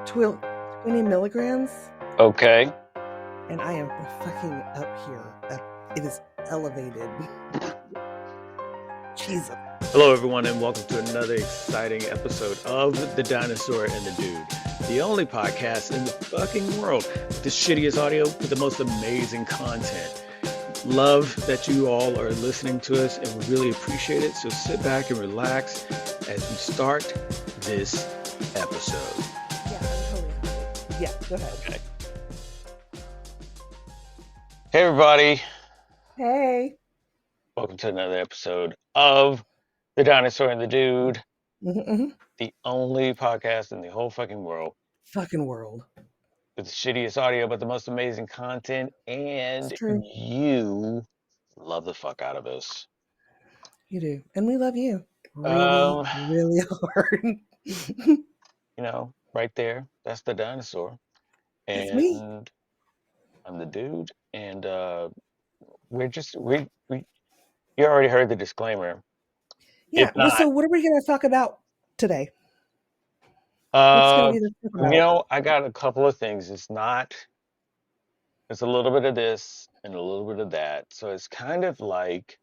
Twi- 20 milligrams, Okay. and I am fucking up here. It is elevated. Jesus. Hello, everyone, and welcome to another exciting episode of The Dinosaur and the Dude, the only podcast in the fucking world with the shittiest audio with the most amazing content. Love that you all are listening to us, and we really appreciate it. So sit back and relax as we start this episode. Yeah, I'm totally happy. Yeah, go ahead. Okay. Hey, everybody. Hey. Welcome to another episode of The Dinosaur and the Dude, Mm-hmm. the only podcast in the whole fucking world Fucking world. with the shittiest audio but the most amazing content, and It's true. you love the fuck out of us. You do. And we love you. Really, really hard. You know, right there, that's the dinosaur. It's me. And I'm the dude. And we you already heard the disclaimer. Yeah. If not, So what are we going to talk about today? What's going to be the talk about? you know, I got a couple of things. It's a little bit of this and a little bit of that. So it's kind of like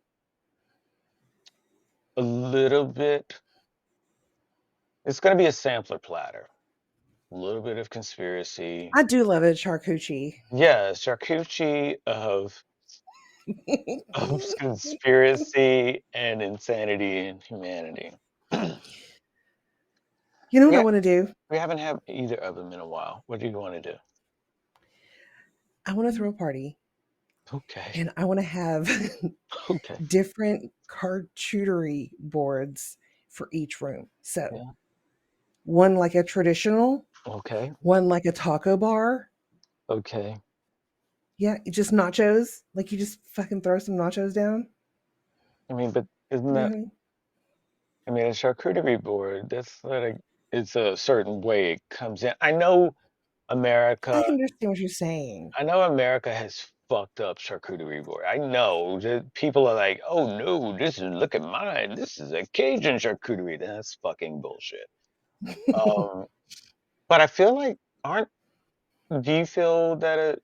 a little bit, it's going to be a sampler platter. A little bit of conspiracy. I do love it, charcuterie. Yeah, charcuterie of conspiracy and insanity and humanity. You know what Yeah. I want to do? We haven't had either of them in a while. What do you want to do? I want to throw a party. Okay. And I want to have Okay. different charcuterie boards for each room. So Yeah. one like a traditional, Okay. one like a taco bar. Okay. Yeah, just nachos. Like you just fucking throw some nachos down. I mean, but isn't that, I mean, a charcuterie board, that's like, it's a certain way it comes in. I know America, I can understand what you're saying. I know America has fucked up charcuterie board. I know that people are like, oh no, look at mine. This is a Cajun charcuterie. That's fucking bullshit. But I feel like, do you feel that a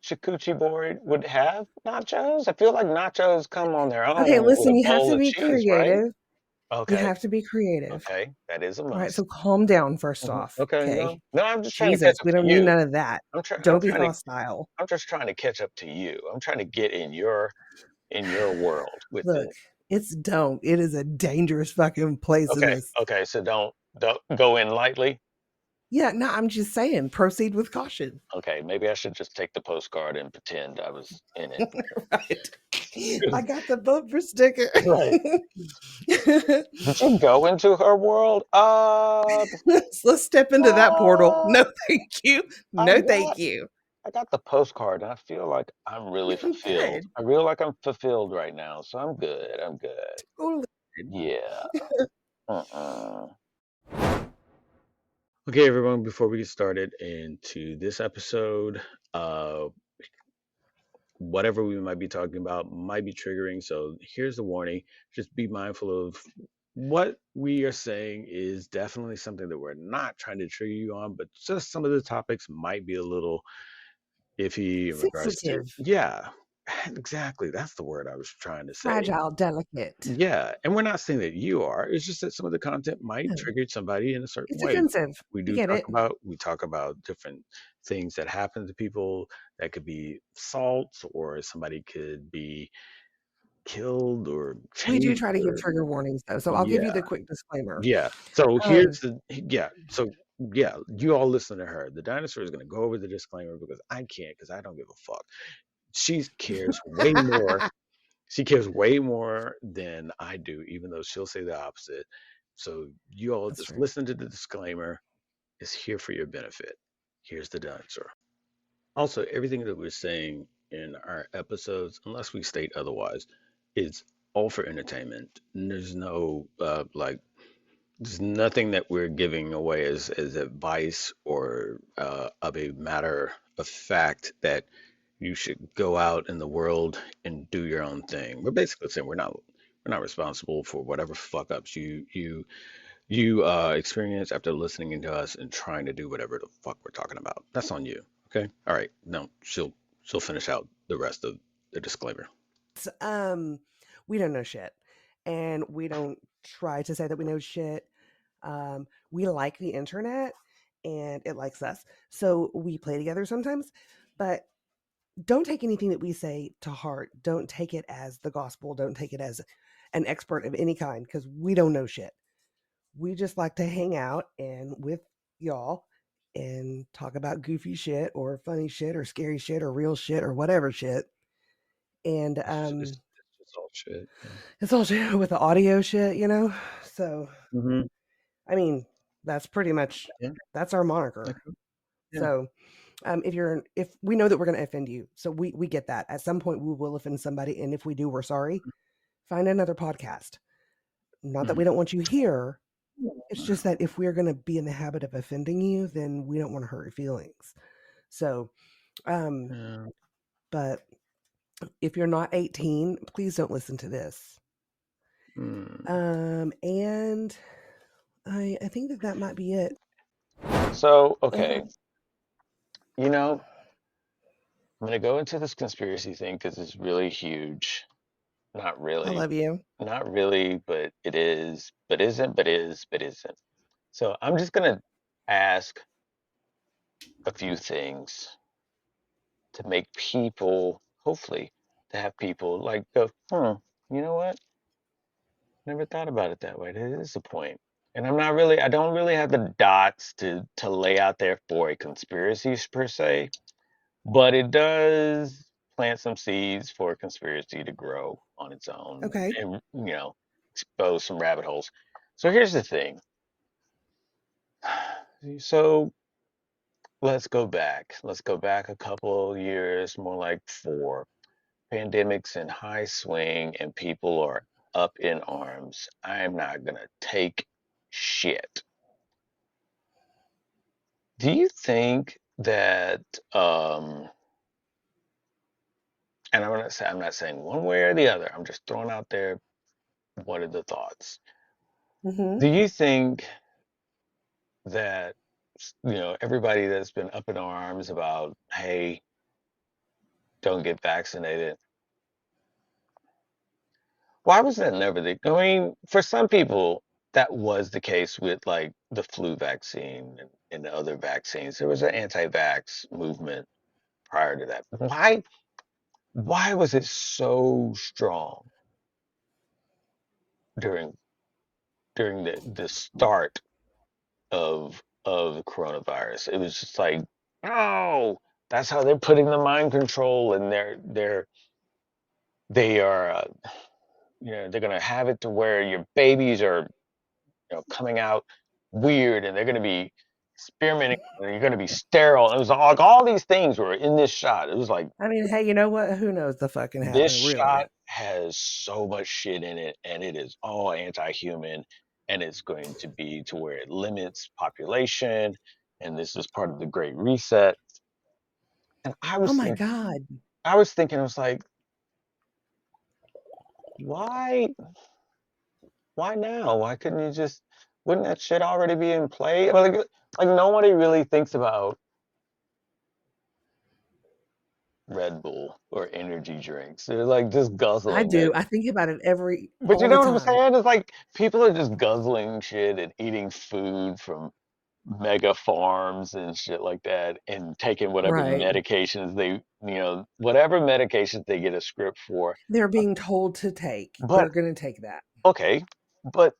charcuterie board would have nachos? I feel like nachos come on their own Okay, listen, with a you have bowl to of be cheese, right? creative. You Okay. have to be creative. Okay. That is a All right, must. so calm down first off. Okay. No, I'm just trying to catch Jesus, up we to don't need you. none of that. Don't be hostile. I'm just trying to catch up to you. I'm trying to get in your world with Look, it. It is a dangerous fucking place in Okay. this. Okay. So don't go in lightly. Yeah, no, I'm just saying, proceed with caution. Okay, maybe I should just take the postcard and pretend I was in it. Right. I got the bumper sticker. Right. Did you go into her world? Let's step into that portal. No, thank you. Thank you. I got the postcard and I feel like I'm really fulfilled. Good. I feel like I'm fulfilled right now, so I'm good. I'm good. Totally. Yeah. Okay, everyone, before we get started into this episode, whatever we might be talking about might be triggering. So here's the warning. Just be mindful of what we are saying is definitely something that we're not trying to trigger you on, but just some of the topics might be a little iffy in regards to, yeah, exactly. That's the word I was trying to say. Fragile, delicate. Yeah. And we're not saying that you are. It's just that some of the content might trigger somebody in a certain way. It's offensive. We talk about different things that happen to people that could be assaults, or somebody could be killed or we do try to give trigger warnings though. So I'll give you the quick disclaimer. Yeah. So you all listen to her. The dinosaur is going to go over the disclaimer because I can't, because I don't give a fuck. She cares way more. She cares way more than I do, even though she'll say the opposite. So you all listen to the disclaimer. It's here for your benefit. Here's the dinosaur. Also, everything that we're saying in our episodes, unless we state otherwise, is all for entertainment. And there's no there's nothing that we're giving away as advice or of a matter of fact that you should go out in the world and do your own thing. We're basically saying we're not responsible for whatever fuck ups you you experience after listening to us and trying to do whatever the fuck we're talking about. That's on you. Okay. All right. No, she'll finish out the rest of the disclaimer. Um, we don't know shit, and we don't try to say that we know shit. We like the internet, and it likes us, so we play together sometimes. But don't take anything that we say to heart. Don't take it as the gospel. Don't take it as an expert of any kind because we don't know shit. We just like to hang out and with y'all and talk about goofy shit or funny shit or scary shit or real shit or whatever shit. And It's just all shit. Yeah. it's all shit with the audio shit, you know? So, Mm-hmm. I mean, that's pretty much Yeah. that's our moniker. Okay. Yeah. So, if we know that we're going to offend you, so we get that. At some point, we will offend somebody, and if we do, we're sorry. Find another podcast. Not that we Mm-hmm. don't want you here. It's just that if we're going to be in the habit of offending you, then we don't want to hurt your feelings. So, um, Yeah. but if you're not 18, please don't listen to this. Mm. And I think that that might be it. So, okay, Um, you know, I'm gonna go into this conspiracy thing because it's really huge. Not I really, love you. not really, but it is, but isn't, but is, but isn't. So I'm just gonna ask a few things to make people, hopefully, to have people like go, you know what? Never thought about it that way. That is a point. And I don't really have the dots to lay out there for a conspiracy per se, but it does plant some seeds for a conspiracy to grow on its own Okay. and expose some rabbit holes. So here's the thing. So let's go back. Let's go back a couple years, more like four. Pandemics in high swing and people are up in arms. I'm not gonna take shit. Do you think that and I'm not saying one way or the other. I'm just throwing out there what are the thoughts. Mm-hmm. Do you think that everybody that's been up in arms about, hey, don't get vaccinated, why was that never I mean, for some people, that was the case with like the flu vaccine and the other vaccines. There was an anti-vax movement prior to that. Why was it so strong during the start of the coronavirus? It was just like, oh, that's how they're putting the mind control, and they are they're gonna have it to where your babies are coming out weird, and they're going to be experimenting, and you're going to be sterile. And it was like all these things were in this shot. It was like I mean, hey, you know what? Who knows the fucking this happen, shot really? has so much shit in it, and it is all anti-human, and it's going to be to where it limits population, and this is part of the Great Reset. And Oh my God. I was like, why, why now? Why couldn't you just? Wouldn't that shit already be in play? I mean, like nobody really thinks about Red Bull or energy drinks. They're like just I guzzling do. it. I think about it But you all the know what I'm time. saying? It's like people are just guzzling shit and eating food from mega farms and shit like that and taking whatever Right. medications whatever medications they get a script for. They're being told to take. But They're going to take that. okay, but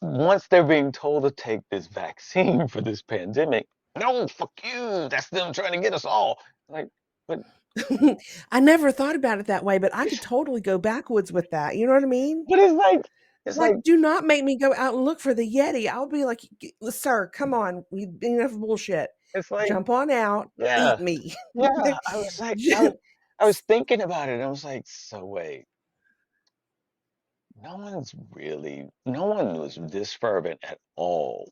once they're being told to take this vaccine for this pandemic, no, fuck you. That's them trying to get us all. Like, but I never thought about it that way, but I could totally go backwards with that. You know what I mean? but it's like Like, do not make me go out and look for the Yeti. I'll be like, "Sir, come on. We've been enough bullshit. it's like Jump on out. Eat yeah. me." Yeah, I was like, I was thinking about it. I was like, so wait, no one was this fervent at all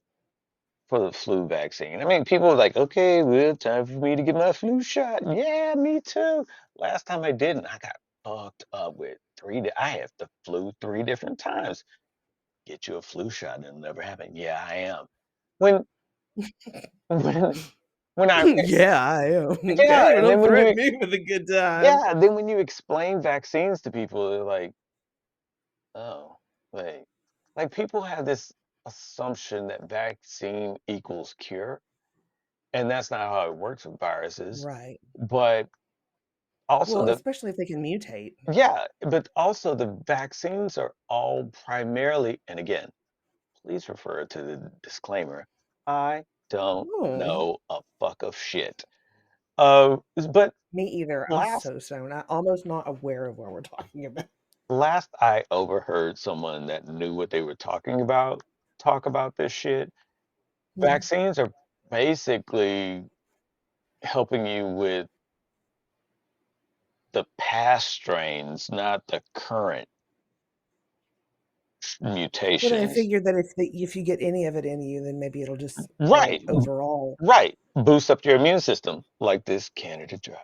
for the flu vaccine. I mean, people were like, okay, well, time for me to get my flu shot. Yeah, me too. Last time I didn't, I got fucked up with I had the flu 3 different times. get you a flu shot and it'll never happen. Yeah, I am. When when when I Yeah, I am. yeah, Okay, well, and then don't threaten me with a good time. when you explain vaccines to people, they're like, oh, wait. Like people have this assumption that vaccine equals cure, and that's not how it works with viruses. Right. But also Well, the especially if they can mutate. yeah, but also the vaccines are all primarily, and again, please refer to the disclaimer. I don't Oh, know a fuck of shit. But me either. I'm last so stoned. I'm almost not aware of what we're talking about. last I overheard someone that knew what they were talking about talk about this shit, Mhm. vaccines are basically helping you with the past strains, not the current Well, I mutations. figured that if you get any of it in you, then maybe it'll just Right, overall. right. Boost up your immune system like this Canada Dry.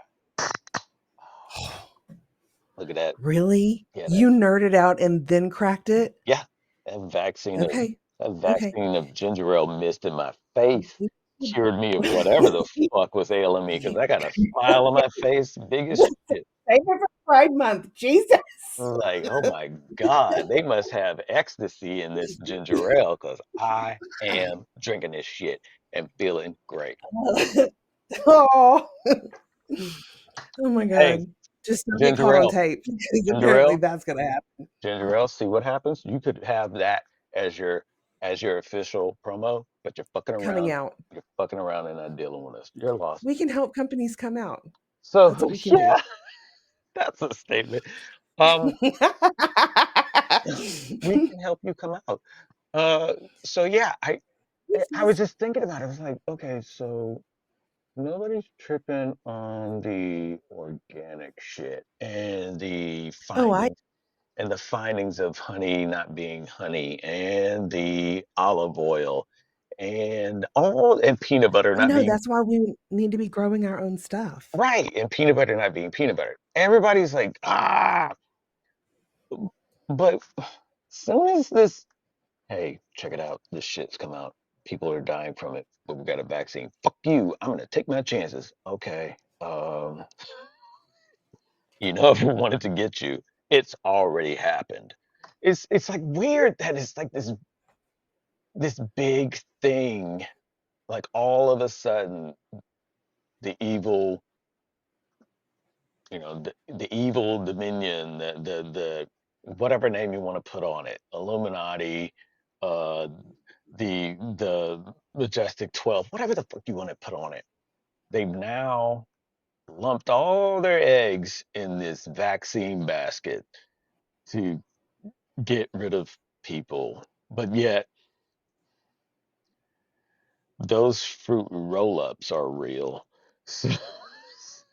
Look at that. Really? Yeah, that You nerded out and then cracked it? yeah. That vaccine of Okay. that Okay. vaccine of ginger ale mist in my face You- cured me of whatever the fuck was ailing me because I got a smile on my face, big as shit. Save it for Pride Month. Jesus. I was like, oh my God, they must have ecstasy in this ginger ale because I am drinking this shit and feeling great. Oh. Oh my Hey, God. Just don't get ginger caught on ale, tape because ginger apparently ale, that's gonna happen. ginger ale. See what happens? You could have that as your official promo, but Coming out. you're fucking around and not dealing with us. You're lost. We can help companies come out. So That's what we can do. yeah, that's a statement. Um, we can help you come out. Uh, so yeah, I was just thinking about it. I was like, okay, so nobody's tripping on the organic shit Oh, I and the findings of honey not being honey and the olive oil and peanut butter not know being that's why we need to be growing our own stuff. right and peanut butter not being peanut butter. Everybody's like, but soon as this, hey, check it out, this shit's come out. People are dying from it, but we got a vaccine. Fuck you. I'm gonna take my chances. Okay. If we wanted to get you, it's already happened. It's like weird that it's like this big thing. Like all of a sudden, the evil, the evil dominion, the whatever name you want to put on it, Illuminati, uh, the Majestic 12, whatever the fuck you want to put on it. They've now lumped all their eggs in this vaccine basket to get rid of people. But yet, those fruit roll-ups are real. So it's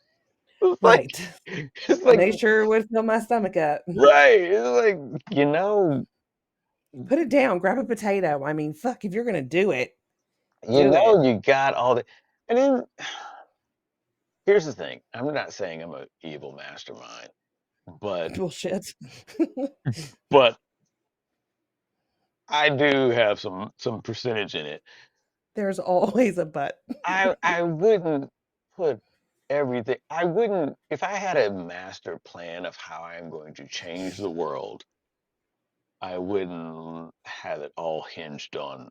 like Right. it's And like they sure would fill my stomach up. right. It's like, Put it down, grab a potato. I mean, fuck, if you're gonna do it, you do it. know you got all the and then here's the thing. I'm not saying I'm an evil mastermind, but Bullshit. but I do have some percentage in it. There's always a but. I wouldn't put everything I wouldn't if I had a master plan of how I'm going to change the world, I wouldn't have it all hinged on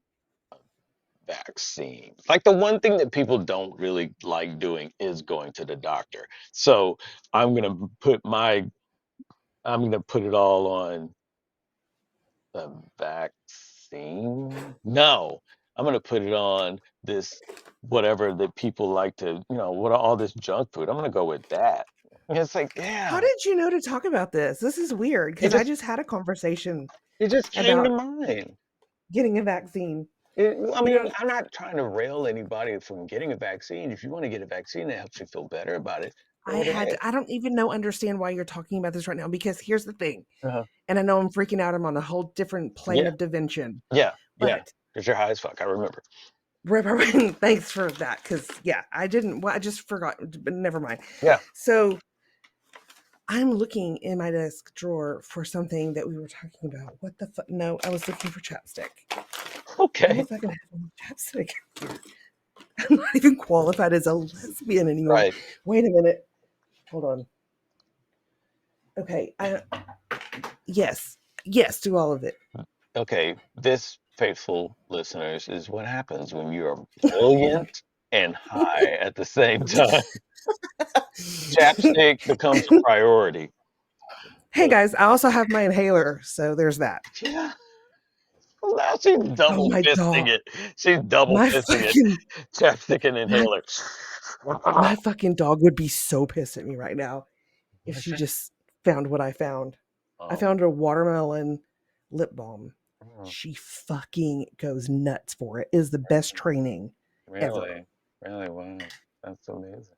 vaccine. Like the one thing that people don't really like doing is going to the doctor. So I'm gonna put my I'm gonna put it all on the vaccine. No, I'm gonna put it on this whatever that people like to, what all this junk food. I'm gonna go with that. And it's like, How yeah, did you know to talk about this? This is weird it because I just just had a conversation it just came to about mind. getting a vaccine. I You mean, know, I'm not trying to rail anybody from getting a vaccine. If you want to get a vaccine that helps you feel better about it, go right ahead. I don't even know understand why you're talking about this right now because here's the thing. Uh-huh. And I know I'm freaking out. I'm on a whole different plane Yeah, of dimension. yeah, yeah. But Because you're high as fuck. I remember. thanks for that. Cause yeah, I didn't, well, I just forgot, but never mind. Yeah. So I'm looking in my desk drawer for something that we were talking about. What the fuck? No, I was looking for chapstick. I Okay. don't fucking have any chapstick here. I'm not even qualified as a lesbian anymore. Right. Wait a minute. Hold on. Okay. Yes. Yes to all of it. Okay. This, faithful listeners, is what happens when you are brilliant and high at the same time. Chapstick becomes a priority. Hey Uh, guys, I also have my inhaler, so there's that. yeah. Well, now she's Oh double my fisting god. it. She's double My fisting it. fucking Chapstick and my inhaler. my fucking dog would be so pissed at me right now if What's she that? just found what I found. I Oh. found a watermelon lip balm. Mm, She fucking goes nuts for it. It is the best training ever. really? Really? Wow. That's amazing.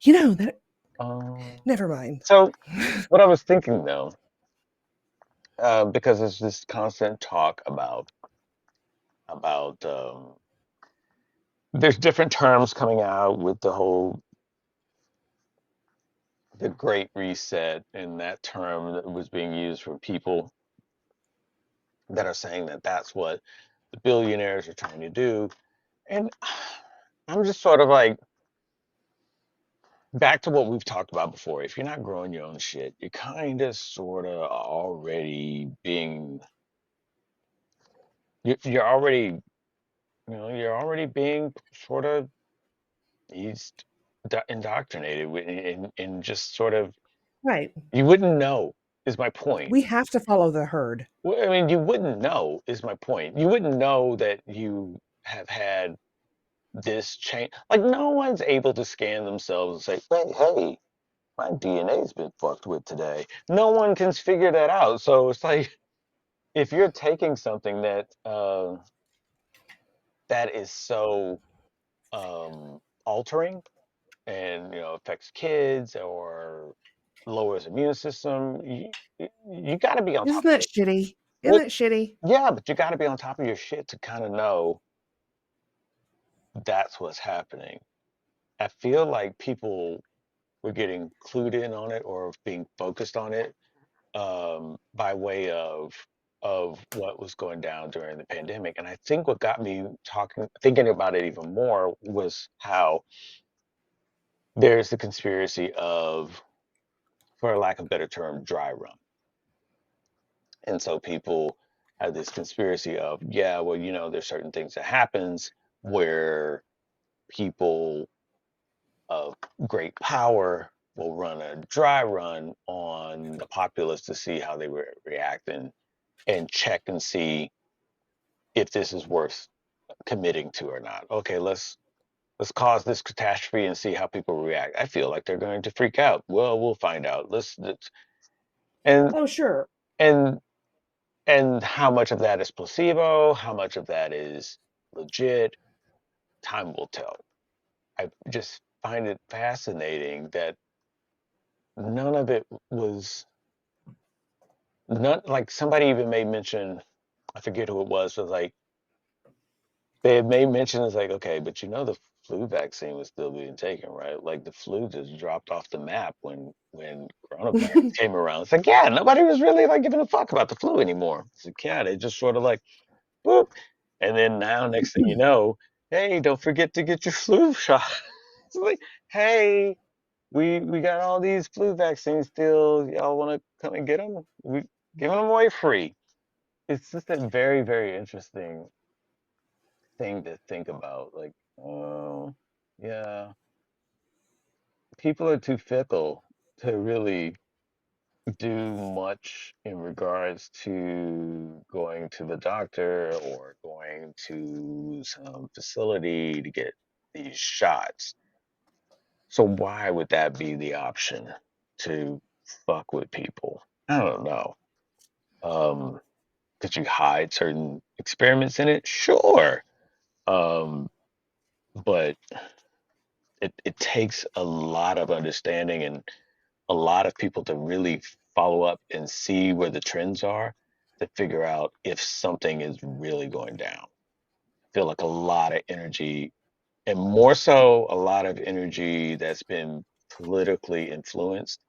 You know that Um, never mind. so what I was thinking though, because there's this constant talk about there's different terms coming out with the Great Reset, and that term that was being used for people that are saying that that's what the billionaires are trying to do, and I'm just sort of like back to what we've talked about before. If you're not growing your own shit, you're kind of sort of already being you're already you're already being sort of he's indoctrinated in just sort of Right. you wouldn't know is my point. We have to follow the herd. Well, I mean, you wouldn't know is my point. You wouldn't know that you have had this change. Like no one's able to scan themselves and say, "Wait, hey, my DNA's been fucked with today." No one can figure that out. So it's like if you're taking something that is so altering and affects kids or lowers immune system, you got to be on top Isn't of that it. shitty? Isn't What? that shitty? Yeah, but you got to be on top of your shit to kind of know that's what's happening. I feel like people were getting clued in on it or being focused on it by way of what was going down during the pandemic. And I think what got me thinking about it even more was how there's the conspiracy of, for lack of a better term, dry run. And so people have this conspiracy of, yeah, well, there's certain things that happens where people of great power will run a dry run on the populace to see how they react and check and see if this is worth committing to or not. Okay, let's cause this catastrophe and see how people react. I feel like they're going to freak out. Well, we'll find out. And Oh, sure. and and how much of that is placebo, how much of that is legit, time will tell. I just find it fascinating that none of it was none like somebody even made mention, I forget who it was like they had made mention it's like, okay, but the flu vaccine was still being taken, right? Like the flu just dropped off the map when coronavirus came around. It's like, yeah, nobody was really like giving a fuck about the flu anymore. It's like, yeah, they just sort of like boop. And then now next thing you know, hey, don't forget to get your flu shot. It's like, hey, we got all these flu vaccines still. Y'all want to come and get them? We giving them away free. It's just a very, very interesting thing to think about. Like, oh, yeah, people are too fickle to really do much in regards to going to the doctor or going to some facility to get these shots. So why would that be the option to fuck with people? I don't know. Um, could you hide certain experiments in it? Sure. Um, but it takes a lot of understanding and a lot of people to really follow up and see where the trends are to figure out if something is really going down. I feel like a lot of energy, and more so a lot of energy that's been politically influenced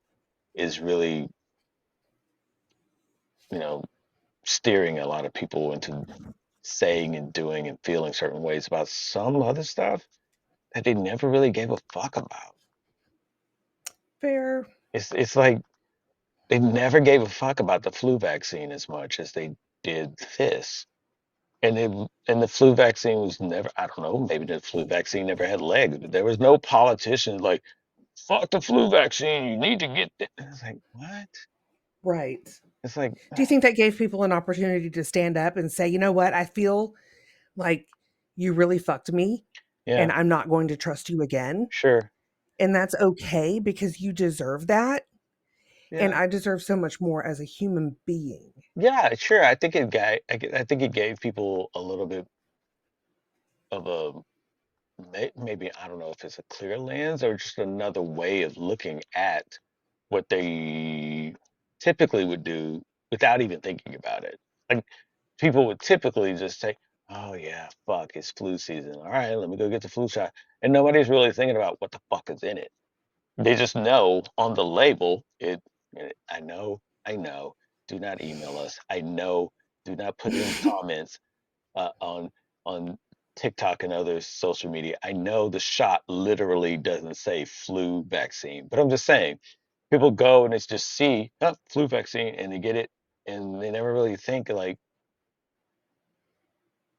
is really, you know, steering a lot of people into saying and doing and feeling certain ways about some other stuff that they never really gave a fuck about. Fair. It's like they never gave a fuck about the flu vaccine as much as they did this. And the flu vaccine was never, I don't know, maybe the flu vaccine never had legs, but there was no politician like, fuck the flu vaccine, you need to get it. It's like, what? Right. It's like, Do you think that gave people an opportunity to stand up and say, you know what, I feel like you really fucked me and yeah, I'm not going to trust you again? sure. And that's okay because you deserve that. And Yeah. I deserve so much more as a human being. Yeah, sure. I think it gave people a little bit of a maybe I don't know if it's a clear lens or just another way of looking at what they typically would do without even thinking about it. Like people would typically just say, "Oh yeah, fuck, it's flu season. All right, let me go get the flu shot," and nobody's really thinking about what the fuck is in it. They just know on the label I know, I know. Do not email us. I know. Do not put it in the comments on TikTok and other social media. I know the shot literally doesn't say flu vaccine, but I'm just saying people go and it's just see oh, flu vaccine and they get it and they never really think like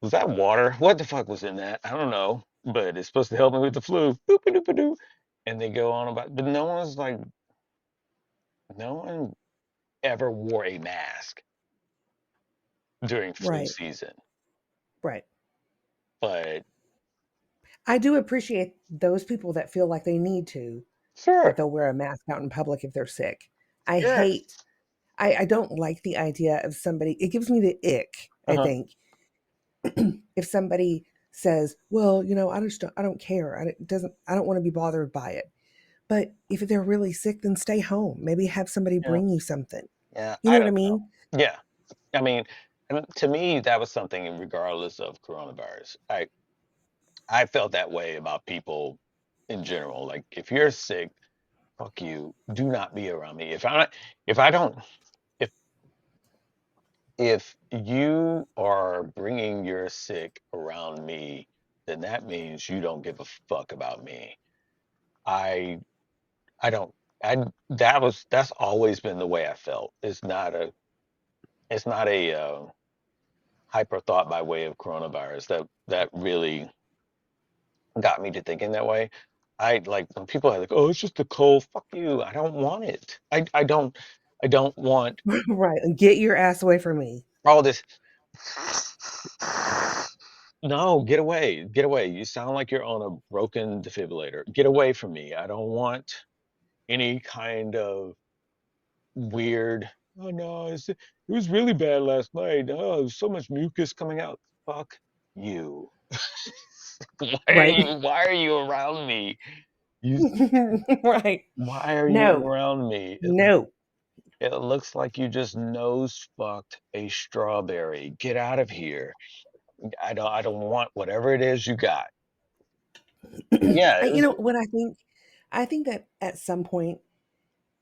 was that water? What the fuck was in that? I don't know, but it's supposed to help me with the flu. Boop-a-doop-a-doo. And they go on about, but no one's like, no one ever wore a mask during flu Right. season. Right. But I do appreciate those people that feel like they need to, that sure, they'll wear a mask out in public if they're sick. I yes, hate, I don't like the idea of somebody, it gives me the ick, I uh-huh, think, if somebody says, well, I don't care. I don't want to be bothered by it. But if they're really sick, then stay home. Maybe have somebody yeah, bring you something. yeah, You know I what I don't know. mean? Yeah, I mean, to me, that was something regardless of coronavirus. I felt that way about people in general. Like, if you're sick, fuck you. Do not be around me. If I don't, if if you are bringing your sick around me, then that means you don't give a fuck about me. I I don't. I that's always been the way I felt. It's not a hyper thought by way of coronavirus that really got me to thinking that way. I like when people are like, "Oh, it's just a cold." Fuck you. I don't want it. I don't want Right. And get your ass away from me. all this. No, get away. Get away. You sound like you're on a broken defibrillator. Get away from me. I don't want any kind of weird. Oh no, it was really bad last night. Oh, there's so much mucus coming out. Fuck you. Right. Why are you around me? You Right. why are you No. around me? No. It looks like you just nose fucked a strawberry. Get out of here. I don't want whatever it is you got. Yeah, it You was know what I think? I think that at some point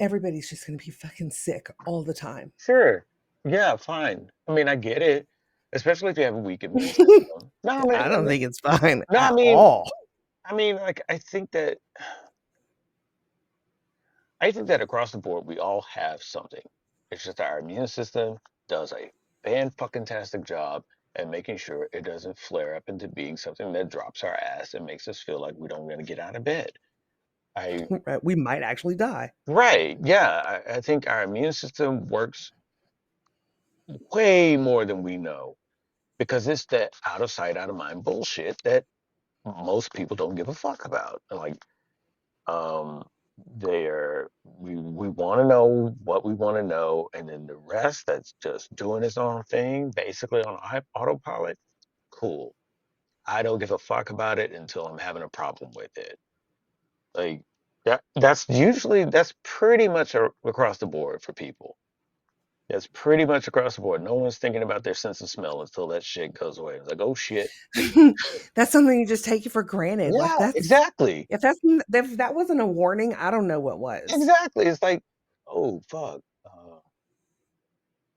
everybody's just going to be fucking sick all the time. sure. Yeah, fine. I mean, I get it. Especially if you have a weak immune system. I don't think it's fine no, at all. like I think that across the board, we all have something. It's just that our immune system does a fan fucking tastic job at making sure it doesn't flare up into being something that drops our ass and makes us feel like we don't want to get out of bed. I Right, we might actually die. right, yeah. I think our immune system works way more than we know because it's that out of sight, out of mind bullshit that most people don't give a fuck about. Like Um, we want to know what we want to know, and then the rest that's just doing its own thing, basically on autopilot. Cool. I don't give a fuck about it until I'm having a problem with it. Like that's pretty much across the board for people. That's pretty much across the board. No one's thinking about their sense of smell until that shit goes away. It's like, oh shit. That's something you just take it for granted. Like Yeah, that's exactly. if that wasn't a warning, I don't know what was. Exactly. It's like Oh fuck.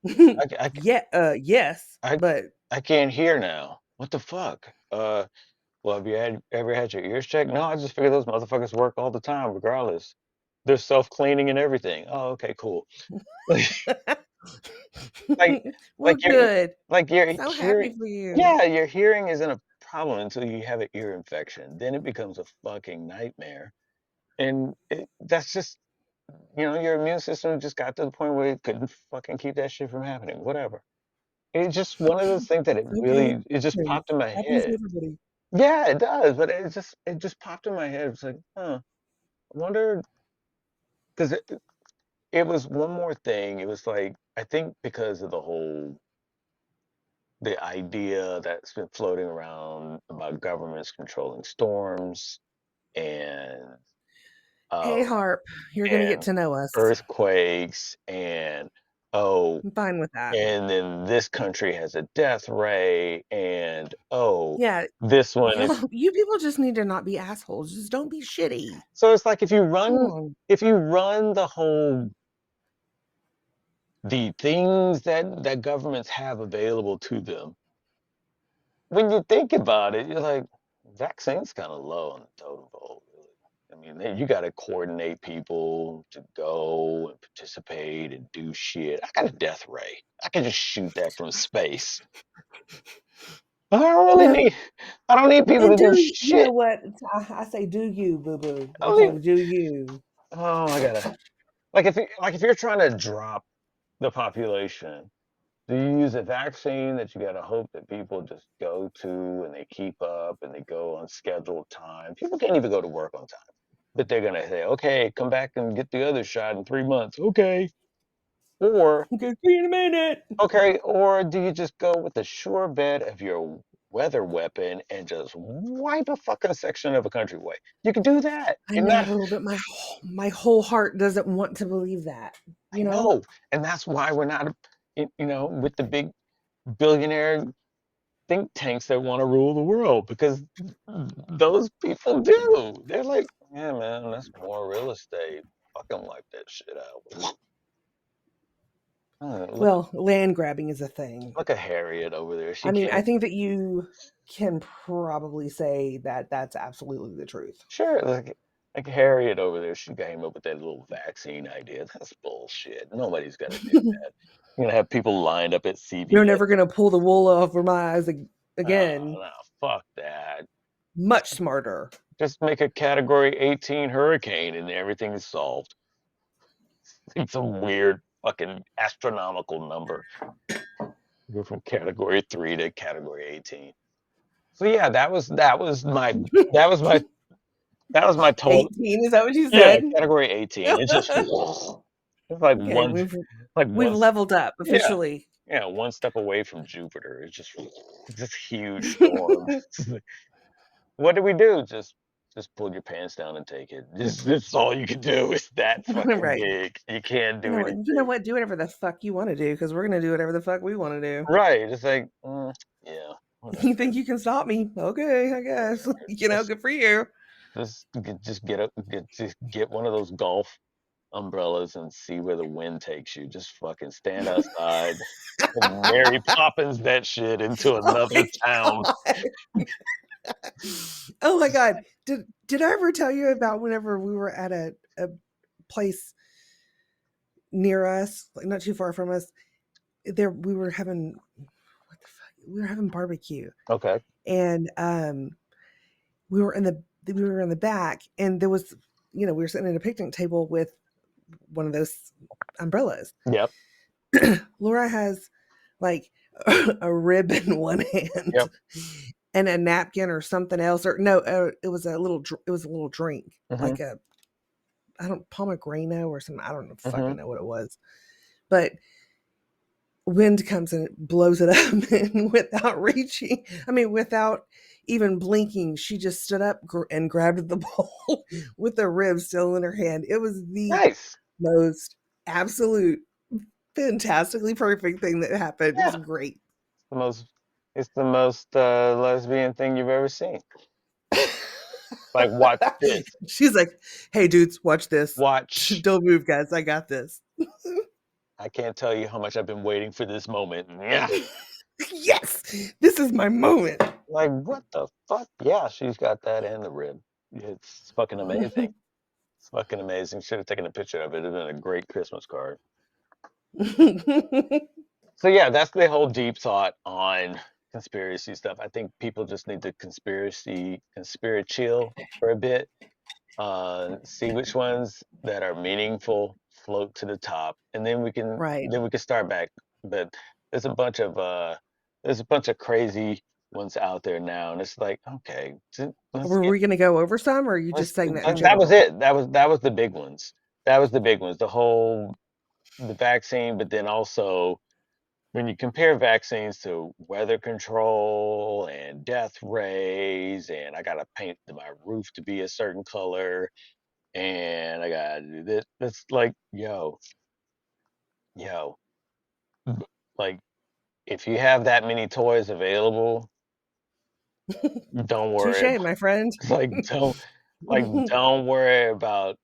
I Yeah, yes, I but I can't hear now. What the fuck? Well, have you ever had your ears checked? No, I just figure those motherfuckers work all the time, regardless. They're self-cleaning and everything. Oh, okay, cool. Like, well, like your good. like your So happy hearing, for you. yeah, your hearing isn't a problem until you have an ear infection. Then it becomes a fucking nightmare. And that's just, your immune system just got to the point where it couldn't fucking keep that shit from happening. Whatever. It's just one of those things that Okay, it just popped in my happens to head. everybody. Yeah, it does, but it just popped in my head. It's like, huh, I wonder, because it was one more thing. It was like, I think because of the idea that's been floating around about governments controlling storms and Hey, um Harp, you're gonna get and to know us. earthquakes and oh, I'm fine with that. and then this country has a death ray and oh, Yeah, this one is, you people just need to not be assholes. Just don't be shitty. so it's like Come on. if you run the things that governments have available to them, when you think about it, you're like, vaccine's kind of low on the totem pole, really. I mean, you got to coordinate people to go and participate and do shit. I got a death ray. I can just shoot that from space. I don't really Well, need. I don't need people and to do do you know shit. what? I say, do you, boo boo? I I don't tell need. you, do you? Oh, I gotta. Like if you're trying to drop the population, do you use a vaccine that you gotta hope that people just go to and they keep up and they go on scheduled time? People can't even go to work on time, but they're gonna say, "Okay, come back and get the other shot in 3 months." Okay, or Okay, see you in a minute. or do you just go with the sure bet of your weather weapon and just wipe a fucking section of a country away? You can do that, I and that know, but my whole heart doesn't want to believe that. I You know? know, and that's why we're not, with the big billionaire think tanks that want to rule the world because those people do. They're like, yeah, man, that's more real estate. Fucking wipe that shit out. Look, Well, land grabbing is a thing. look at Harriet over there. She I mean, I can't. think that you can probably say that that's absolutely the truth. Sure, like Harriet over there. She came up with that little vaccine idea. That's bullshit. Nobody's gonna do that. You're gonna have people lined up at You're CVS. never going to pull the wool over my eyes Oh, again. no, fuck that. Much smarter. Just make a Category 18 hurricane and everything is solved. It's a weird fucking astronomical number. Go from Category 3 to Category 18. So yeah, that was my that was my total. 18, is that what you Yeah, said? Category 18. It's like Okay, we've one leveled up yeah, officially. yeah, one step away from Jupiter. It's just this huge storm. What do we do? Just pull your pants down and take it. Just that's all you can do. It's that fucking Right. big. You can't You do know what? You know anything. what? Do whatever the fuck you want to do because we're gonna do whatever the fuck we want to do. Right. It's like, yeah, You whatever. think you can stop me? Okay, I guess. Just Good for you. just get one of those golf umbrellas and see where the wind takes you. Just fucking stand outside and Mary Poppins that shit into Oh another my town. god. Oh my god. Did I ever tell you about whenever we were at a place near us, like not too far from us? There we were having what the fuck? We were having barbecue, Okay. and we were in the back, and there was we were sitting at a picnic table with one of those umbrellas. Yep. Laura has like a rib in one hand Yep. and a napkin or something else, or no, it was it was a little drink, Mhm. like a I don't pomegranate or something. I don't know fucking Mhm. know what it was, but wind comes and it blows it up, and without reaching, I mean, without even blinking, she just stood up and grabbed the bowl with the rib still in her hand. It was the Nice. most absolute fantastically perfect thing that happened. It was Yeah. great. The most it's the most lesbian thing you've ever seen. Like, watch this. She's like, "Hey, dudes, watch this. Watch. Don't move, guys. I got this." I can't tell you how much I've been waiting for this moment. Yeah. Yes, this is my moment. Like, what the fuck? Yeah, she's got that and the rib. It's fucking amazing. It's fucking amazing. Should have taken a picture of it. It'd been a great Christmas card. So yeah, that's the whole deep thought on conspiracy stuff. I think people just need to conspiracy chill for a bit. See which ones that are meaningful float to the top, and Right. then we can start back. But there's a bunch of there's a bunch of crazy ones out there now, and it's like, okay, let's Were get we going to go over some, or are you let's just saying that in that was general? it. That was the big ones. That was the big ones. The vaccine, but then also when you compare vaccines to weather control and death rays, and I gotta paint my roof to be a certain color, and I gotta do this. It's like, yo, like if you have that many toys available, don't worry Touche, my friend. like don't worry about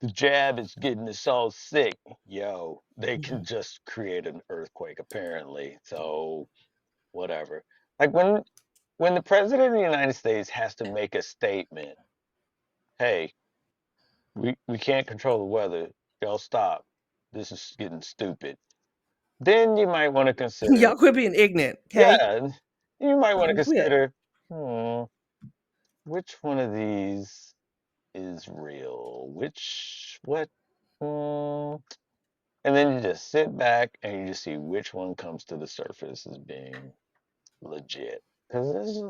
the jab is getting us all sick. Yo, they can just create an earthquake apparently. So whatever. Like when the president of the United States has to make a statement, hey, we can't control the weather. Y'all stop. This is getting stupid. Then you might want to consider, Y'all quit being ignorant, okay? yeah, you might want to Quit. consider, hmm, which one of these is real? What? Hmm. And then you just sit back and you just see which one comes to the surface as being legit. Because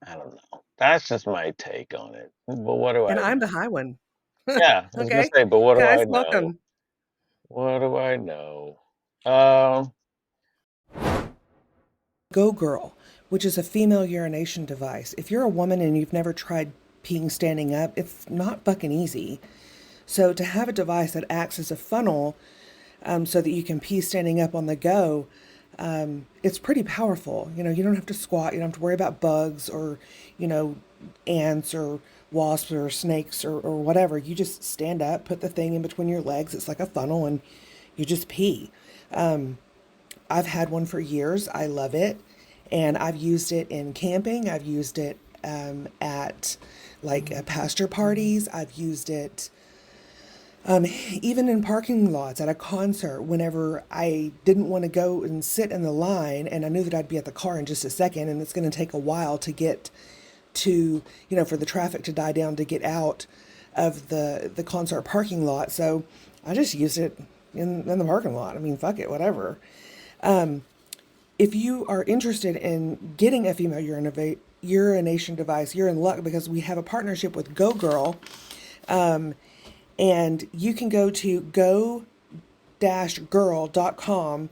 I don't know. That's just my take on it. But what do And I I'm the know? high one. Yeah, I was gonna Okay, say, but what do guys, I know? welcome. What do I know? Um, Go Girl, which is a female urination device. If you're a woman and you've never tried peeing standing up, it's not fucking easy. So to have a device that acts as a funnel so that you can pee standing up on the go, it's pretty powerful. You know, you don't have to squat, you don't have to worry about bugs or, you know, ants or wasps or snakes or whatever. You just stand up, put the thing in between your legs. It's like a funnel and you just pee. I've had one for years. I love it. And I've used it in camping. I've used it at like pasture parties. I've used it even in parking lots at a concert whenever I didn't want to go and sit in the line and I knew that I'd be at the car in just a second and it's going to take a while to get to, you know, for the traffic to die down to get out of the concert parking lot. So I just used it in the parking lot. I mean, fuck it, whatever. If you are interested in getting a female urination device, you're in luck because we have a partnership with Go Girl. And you can go to go-girl.com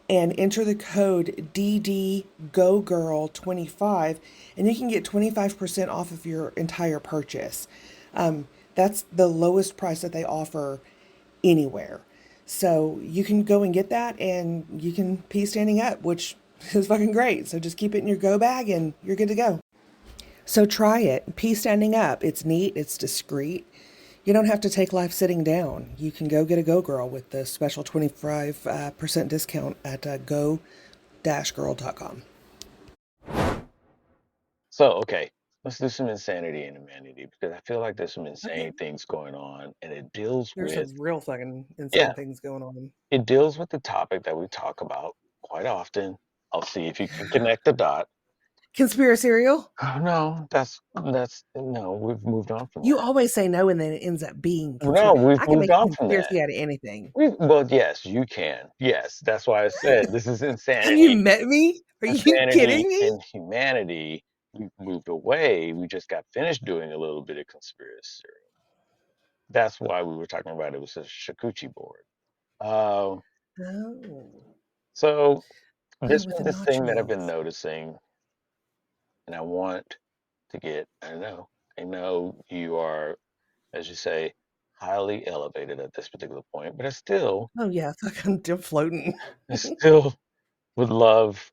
and enter the code DDGoGirl25 and you can get 25% off of your entire purchase. That's the lowest price that they offer anywhere. So you can go and get that and you can pee standing up, which is fucking great. So just keep it in your go bag and you're good to go. So try it. Pee standing up. It's neat, it's discreet. You don't have to take life sitting down. You can go get a Go Girl with the special 25% discount at go-girl.com. so okay, let's do some insanity and humanity because I feel like there's some Okay. insane things going on, and it deals There's with, some real fucking yeah, insane things going on. it deals with the topic that we talk about quite often. I'll see if you can connect the dot. Conspiracy serial? Oh, no, that's no, we've moved on from You that. always say no and then it ends up being No, conspiracy. we've I can moved make a on from that. conspiracy out of anything. Well, yes, you can. Yes, that's why I said this is Have you insanity. met me? Are you Insanity kidding me? and humanity. We've moved away. We just got finished doing a little bit of conspiracy. That's why we were talking about it was a charcuterie board. Um, Oh. so Oh, with the this thing that I've been nachos. noticing, and I want to get. I know you are, as you say, highly elevated at this particular point, but Oh yeah, it's like I'm still floating. I still would love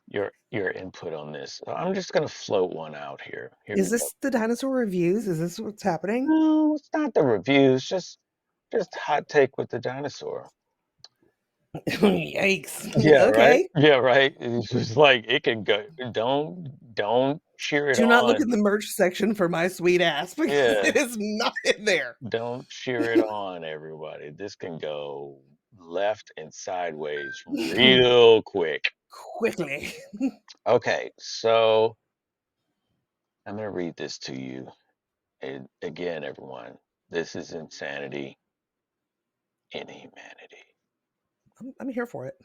your your input on this. I'm just gonna float one out here. Here Is we go. this the dinosaur reviews? Is this what's happening? No, it's not the reviews, just hot take with the dinosaur. Yikes. Yeah, right. Okay. Yeah, right. It's just like it can go. Don't cheer it Do not look on. in the merch section for my sweet ass because Yeah, it is not in there. don't cheer it on, everybody. This can go left and sideways real quick. Quickly. Okay, so I'm gonna read this to you. And again, everyone, this is insanity in humanity. I'm here for it.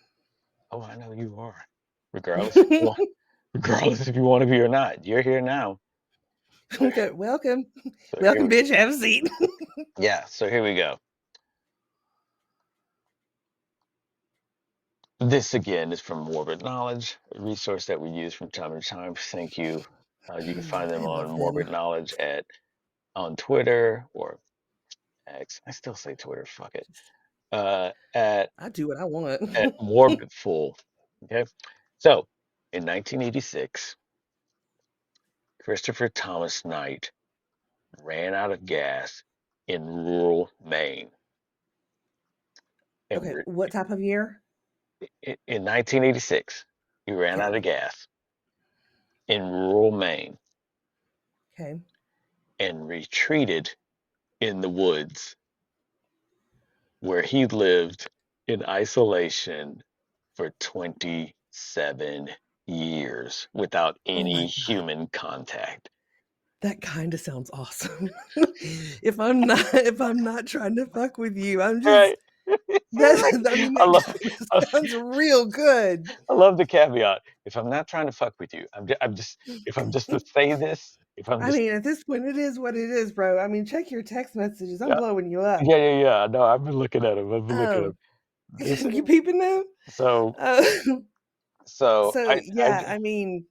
Oh, I know you are. Regardless if you want, regardless if you want to be or not, you're here now. So, Okay, welcome. so here Welcome, we, bitch. Have a seat. yeah. So here we go. This again is from Morbid Knowledge, a resource that we use from time to time. Thank you. You can find them I on love them. Morbid Knowledge at on Twitter or X. I still say Twitter. Fuck it. At I do what I want. Morbid Full. Okay. So in 1986, Christopher Thomas Knight ran out of gas in rural Maine. And Okay, what type of year? in 1986, he ran Okay, out of gas in rural Maine okay. and retreated in the woods where he lived in isolation for 27 years without Oh my any god, human contact. that kind of sounds awesome. If I'm not trying to fuck with you, I'm just Right. that. I mean, I that love kind of I sounds real good. I love the caveat. If I'm not trying to fuck with you, I'm just if I'm just to say this, if I'm I just mean, at this point, it is what it is, bro. I mean, check your text messages. I'm yeah, blowing you up. yeah. No, I've been looking at him. I've been looking at him. Oh, This you peeping now? so Uh, so so I yeah, I mean,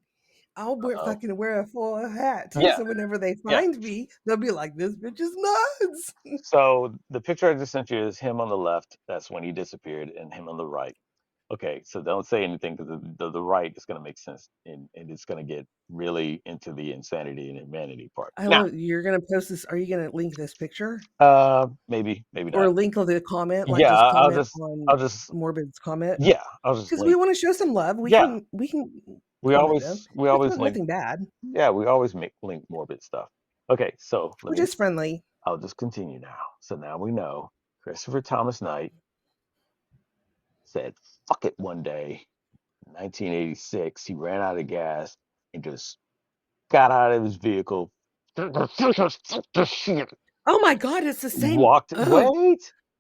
I'll uh wear a full hat too. yeah, So whenever they yeah. find me, they'll be like, "This bitch is nuts." So the picture I just sent you is him on the left. That's when he disappeared, and him on the right. Okay, so don't say anything because the right is going to make sense and it's going to get really into the insanity and humanity part. I Now, love you're gonna post this. Are you gonna link this picture maybe or not. link of the comment? Like Yeah, just I'll comment just, on Morbid's comment yeah, I'll just because we link. want to show some love. We Yeah, can we can we comment them. always, we It's always not link. nothing bad. Yeah, we always make link morbid stuff. Okay, so We're just friendly. I'll just continue now. So now we know Christopher Thomas Knight said, fuck it one day in 1986. He ran out of gas and just got out of his vehicle, Oh my god, it's the same. walked, Oh,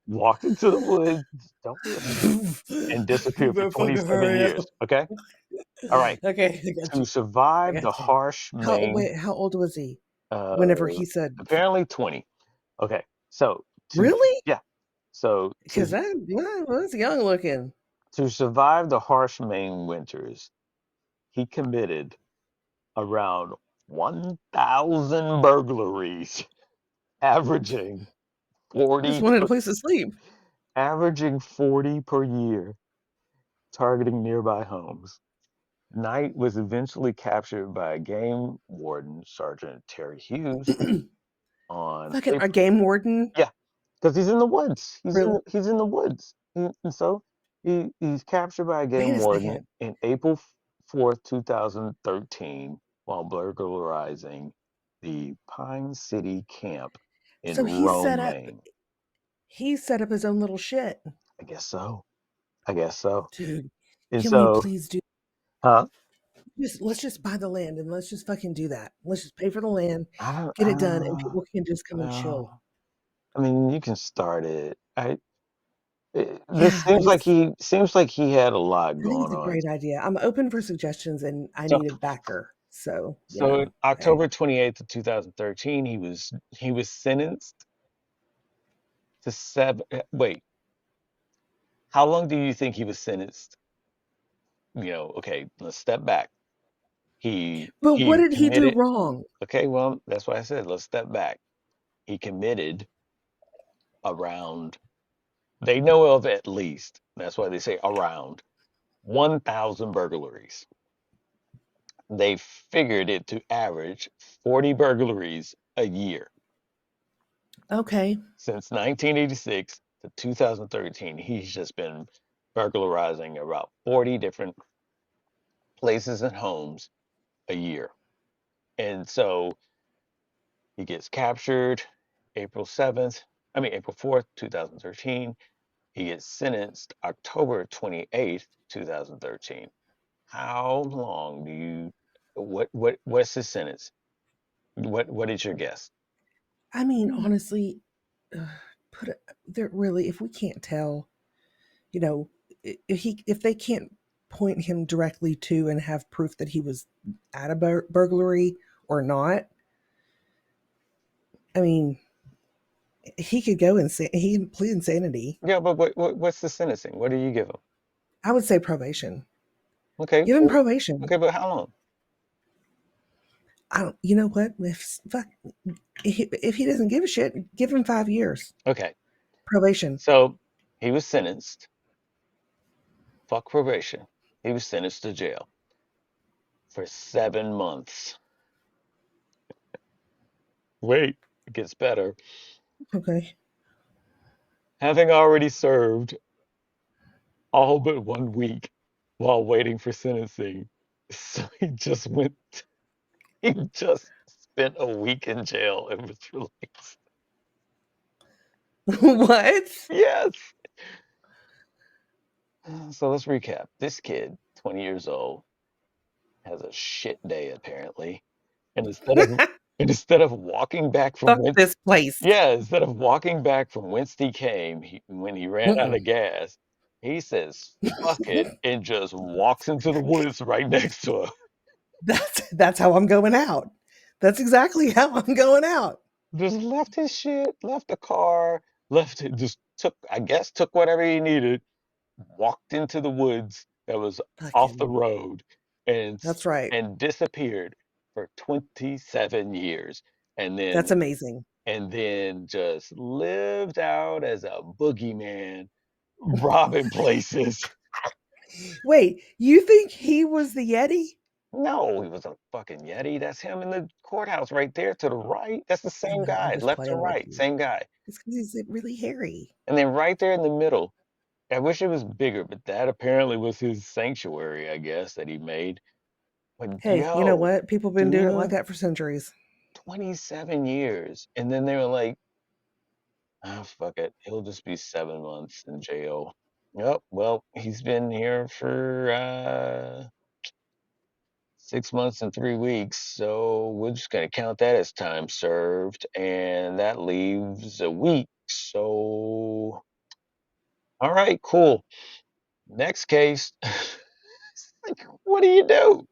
walked into the woods, don't do it, and you disappeared for better fucking 27 hurry years. up. Okay. All right. Okay, I got To you. I survive the got you. harsh How Maine, wait? How old was he uh, whenever he said? apparently 20. Okay. So Really? yeah. So Because that was young looking. to survive the harsh Maine winters, he committed around 1,000 burglaries, averaging 40 Just wanted a per, place to sleep. averaging 40 per year, targeting nearby homes. Knight was eventually captured by a game warden, Sergeant Terry Hughes, on Fucking a April. game warden. Yeah, because he's in the woods. Really? He's in the woods, and so he's captured by a Wait game a warden second. in April 4th, 2013, while burglarizing the Pine City camp in So Rome, Maine. he set up his own little shit. I guess so. I guess so. Dude, And can we so, please do huh? just let's just buy the land and let's just fucking do that. Let's just pay for the land, I don't. get it done, and people can just come and chill. Well, I mean, you can start it. This Yeah, seems like he had a lot I think going it's a on. great idea. I'm open for suggestions and I So, need a backer. So, so hey. October 28th of 2013, he was sentenced to seven. Wait, how long do you think he was sentenced? Okay, let's step back. But what He did he do committed. wrong? Okay, well, that's why I said let's step back. He committed around. They know of at least. That's why they say around 1,000 burglaries. They figured it to average 40 burglaries a year. Okay. Since 1986 to 2013, he's just been burglarizing about 40 different places and homes a year. And so he gets captured April 4th, 2013. He gets sentenced October 28th, 2013. How long do you what's his sentence? What is your guess? I mean, honestly, uh, put it there. Really, if we can't tell, you know, if they can't point him directly to and have proof that he was at a burglary or not, I mean, he could go he can plead insanity. Yeah, but what's the sentencing? What do you give him? I would say probation. Okay, Give him probation. okay, but how long? I don't. You know what? If he doesn't give a shit, give him 5 years Okay, probation. so he was sentenced. Fuck probation. He was sentenced to jail for 7 months. Wait, it gets better. Okay. Having already served all but 1 week while waiting for sentencing, so he just spent a week in jail and was released. What? Yes. So let's recap. This kid, 20 years old, has a shit day apparently, and instead of walking back from Fuck whence this place. yeah, instead of walking back from whence he came, when he ran out Mm-mm. of gas, he says fuck it and just walks into the woods right next to him. That's how I'm going out. That's exactly how I'm going out. Just left his shit, left the car, left it, just took, I guess, took whatever he needed, walked into the woods that was off the Fucking. road, and That's right. and disappeared for 27 years, and That's then amazing. just lived out as a boogeyman, robbing places. Wait, you think he was the Yeti? No, he was a fucking Yeti. That's him in the courthouse right there to the right. That's the I same know. I'm guy, just left to playing with right, you. same guy. It's because he's really hairy. And then right there in the middle, I wish it was bigger, but that apparently was his sanctuary, I guess, that he made. But Hey, you know yo, what? People have been doing it like dude, that for centuries. 27 years. And then they were like, ah, fuck it. He'll just be 7 months in jail. Yep, well, he's been here for 6 months and 3 weeks, so we're just gonna count that as time served, and that leaves a week. So, all right, cool. Next case. It's like, what do you do?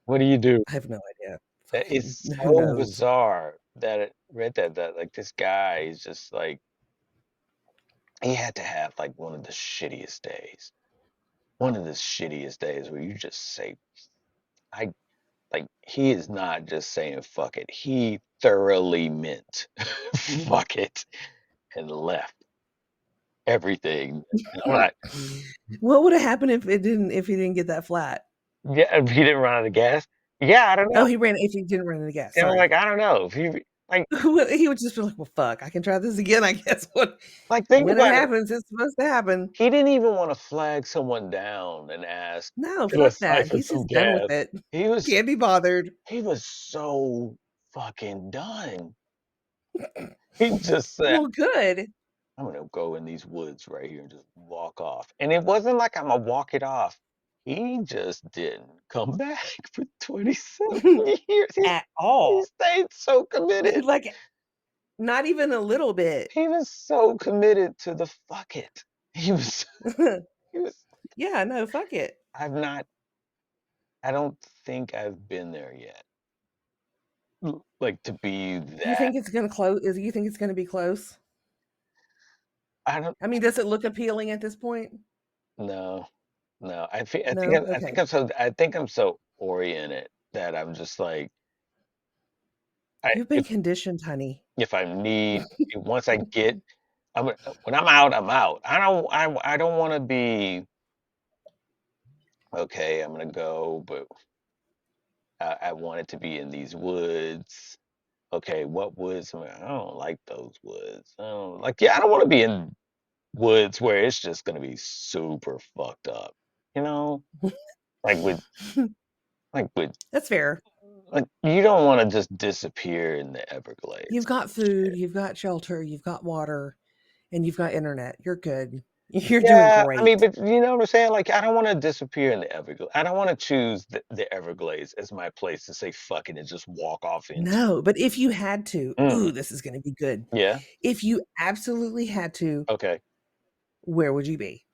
What do you do? I have no idea. Fucking It's who so knows? bizarre that it read that like this guy is just like he had to have like one of the shittiest days. One of the shittiest days where you just say, I like he is not just saying fuck it. He thoroughly meant fuck it and left everything. And I'm not, What would have happened if he didn't get that flat? yeah, if he didn't run out of gas. Yeah, I don't Oh, know. he ran if he didn't run into gas. And I'm Sorry. like, I don't know. If he like He would just be like, "Well, fuck, I can try this again, I guess." think When it about it. happens, it's supposed to happen. He didn't even want to flag someone down and ask, No, "Can I fuck that. siphon He's some just done with gas?" it. He was Can't be bothered. he was so fucking done. He just said, Well, good. "I'm gonna go in these woods right here and just walk off." And it wasn't like I'm gonna walk it off. He just didn't come back for 27 years. At He all. stayed so committed. Like, not even a little bit. He was so committed to the fuck it. He was Yeah, no, fuck it. I've not I don't think I've been there yet. Like to be You that. think it's gonna close? You think it's gonna be close? I don't I mean, does it look appealing at this point? know. No. No? Okay. I think I'm so oriented that I'm just like I You've been conditioned, honey. if I need once I get when I'm out, I'm out. I don't want to be okay, I'm going to go, but I wanted to be in these woods. Okay, what woods? I don't like those woods. I don't like. Yeah, I don't want to be in woods where it's just gonna be super fucked up. You know, like with like with That's fair. like you don't want to just disappear in the You've Everglades. got food, Shit. you've got shelter, you've got water, and you've got internet. You're good. You're doing Yeah, I mean, great. but you know what I'm saying? Like, I don't want to disappear in the Everglades. I don't want to choose the Everglades as my place to say fuck it and just walk off into. No, but if you had to, Mm, ooh, this is going to be good. yeah. If you absolutely had to, Okay. where would you be?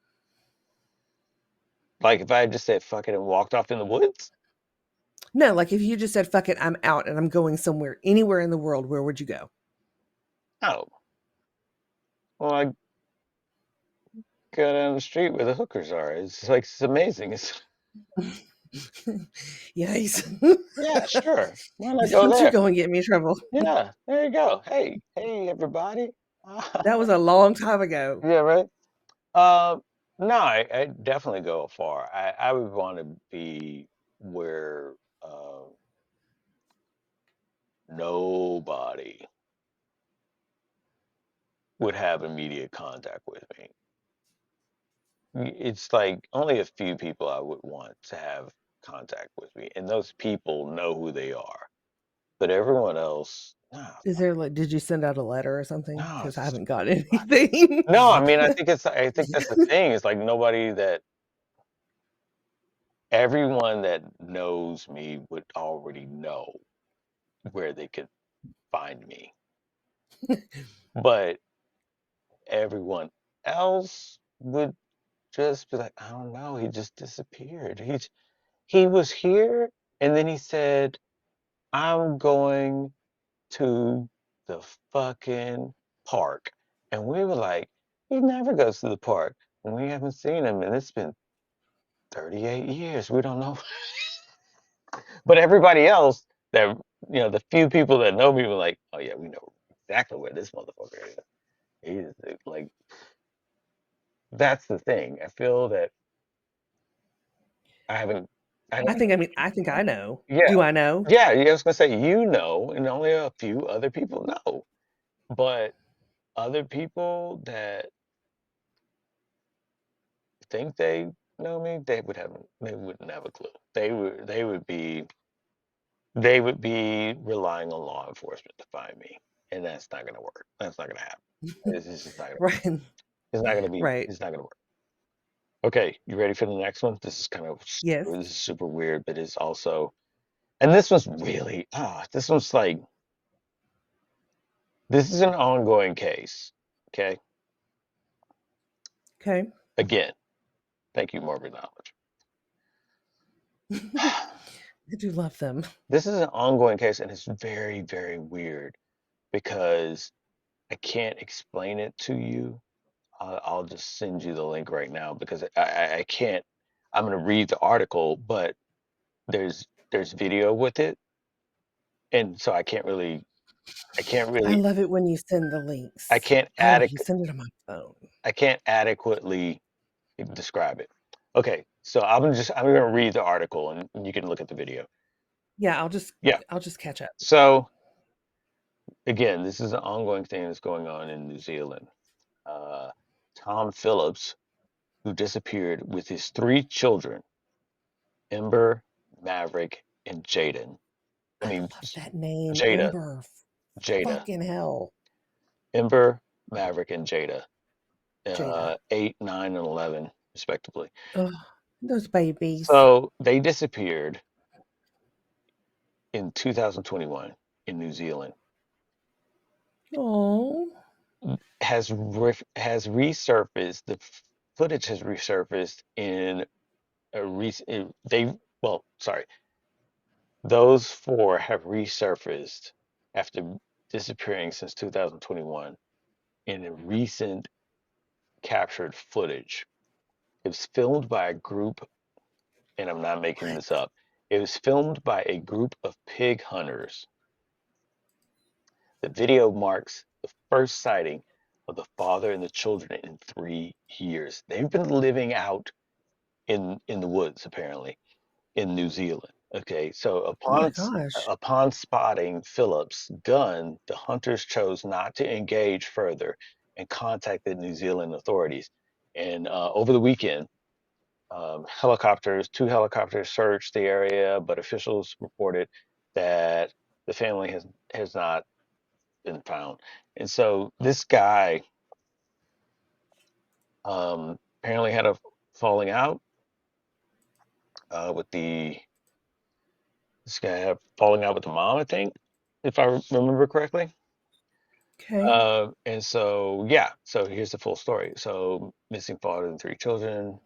Like if I had just said fuck it and walked off in the woods. No, like if you just said, fuck it, I'm out and I'm going somewhere, anywhere in the world, where would you go? Oh, well, I go down the street where the hookers are. It's like it's amazing. It's Yikes. yeah, sure. Why not go Don't you there? go and get me in trouble. Yeah, there you go. Hey, hey, everybody. That was a long time ago. Yeah, right. Um, no, I definitely go far. I would want to be where nobody would have immediate contact with me. It's like only a few people I would want to have contact with me, and those people know who they are. But everyone else, nah, Is there like, did you send out a letter or something? no, Because I it's haven't got anything. no. I mean, I think that's the thing. It's like nobody that everyone that knows me would already know where they could find me. But everyone else would just be like, I don't know, he just disappeared. He was here and then he said, I'm going to the fucking park. And we were like, he never goes to the park. And we haven't seen him and it's been 38 years. We don't know. But everybody else that the few people that know me were like, oh yeah, we know exactly where this motherfucker is. He's like that's the thing. I feel that I haven't I don't I think I know. yeah. Do I know? Yeah, yeah, I was gonna say you know, and only a few other people know. But other people that think they know me, they wouldn't have a clue. They would be relying on law enforcement to find me. And that's not gonna work. That's not gonna happen. It's just not gonna Right. Right. it's not gonna work. Okay, you ready for the next one? Yes. This is super weird, but it's also and this one's really this one's like this is an ongoing case. Okay. Okay. Again, thank you, morbid knowledge. I do love them. This is an ongoing case, and it's very, very weird because I can't explain it to you. I'll just send you the link right now because I can't. I'm going to read the article, but there's video with it, and so I can't I really, love it when you send the I links. can't Oh, adequ you send it on my phone. I can't adequately describe it. Okay, so I'm going to read the article, and you can look at the video. Yeah, Yeah. I'll just catch up. So again, this is an ongoing thing that's going on in New Zealand. Uh, Tom Phillips, who disappeared with his three children, Ember, Maverick, and Jaden. I I mean, love that name, Jada, Ember. Jada, Fucking hell, Ember, Maverick, and Jada, Jada. 8, 9, and 11, respectively. Oh, those babies. So they disappeared in 2021 in New Zealand. Oh, Has resurfaced. The footage has resurfaced in a recent. They well, sorry, those four have resurfaced after disappearing since 2021 in a recent captured footage. It was filmed by a group, and I'm not making what? this up. It was filmed by a group of pig hunters. The video marks the first sighting of the father and the children in 3 years. They've been living out in the woods, apparently, in New Zealand. Okay, so Oh my gosh. upon spotting Phillips' gun, the hunters chose not to engage further and contacted New Zealand authorities. And over the weekend, two helicopters searched the area, but officials reported that the family has not been found. And so this guy apparently had a falling out with the this guy had a falling out with the mom, I think, if I remember correctly. Okay. And so, yeah, so here's the full story. So, missing father and three children,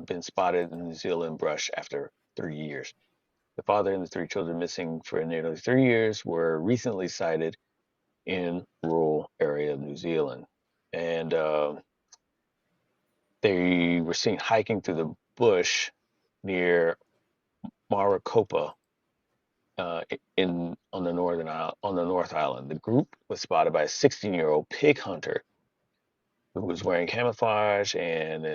been spotted in New Zealand brush after 3 years. The father and the three children missing for nearly 3 years were recently sighted in rural area of New Zealand. And they were seen hiking through the bush near Maricopa in on the on the North Island. The group was spotted by a 16-year-old pig hunter who was wearing camouflage and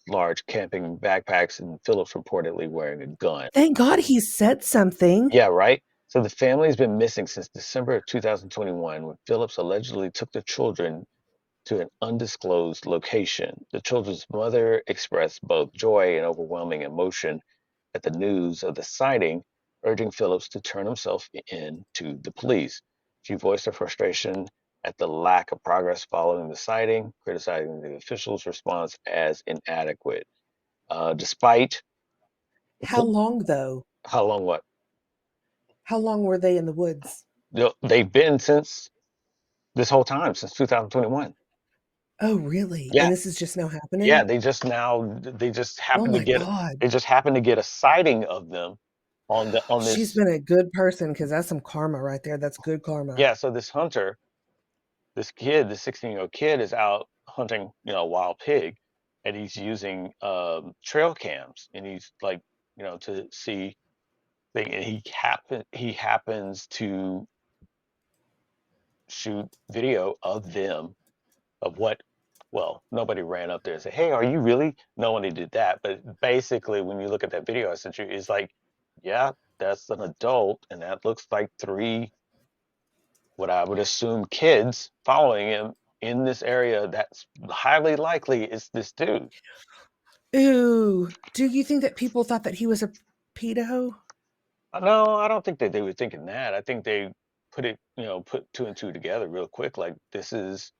large camping backpacks, and Phillips reportedly wearing a gun. Thank God he said something. Yeah, right. So the family's been missing since December of 2021, when Phillips allegedly took the children to an undisclosed location. The children's mother expressed both joy and overwhelming emotion at the news of the sighting, urging Phillips to turn himself in to the police. She voiced her frustration at the lack of progress following the sighting, criticizing the officials' response as inadequate. Despite How long though? how long what How long were they in the woods? they've been since this whole time since 2021. Oh, really? Yeah, And this is just now yeah, happening? they just Oh happen to my get God. a sighting of them on She's this. been a good person because that's some karma right there. That's good karma. Yeah, so this hunter, this 16-year-old kid is out hunting, wild pig, and he's using trail cams, and he's like, to see thing, and he happens to shoot video of them of what. Well, nobody ran up there and said, "Hey, are you really?" No one did that. But basically, when you look at that video I sent you, it's like, yeah, that's an adult, and that looks like three, what I would assume, kids following him in this area. That's highly likely is this dude. Ooh. Do you think that people thought that he was a pedo? No, I don't think that they were thinking that. I think they put two and two together real quick. Like this is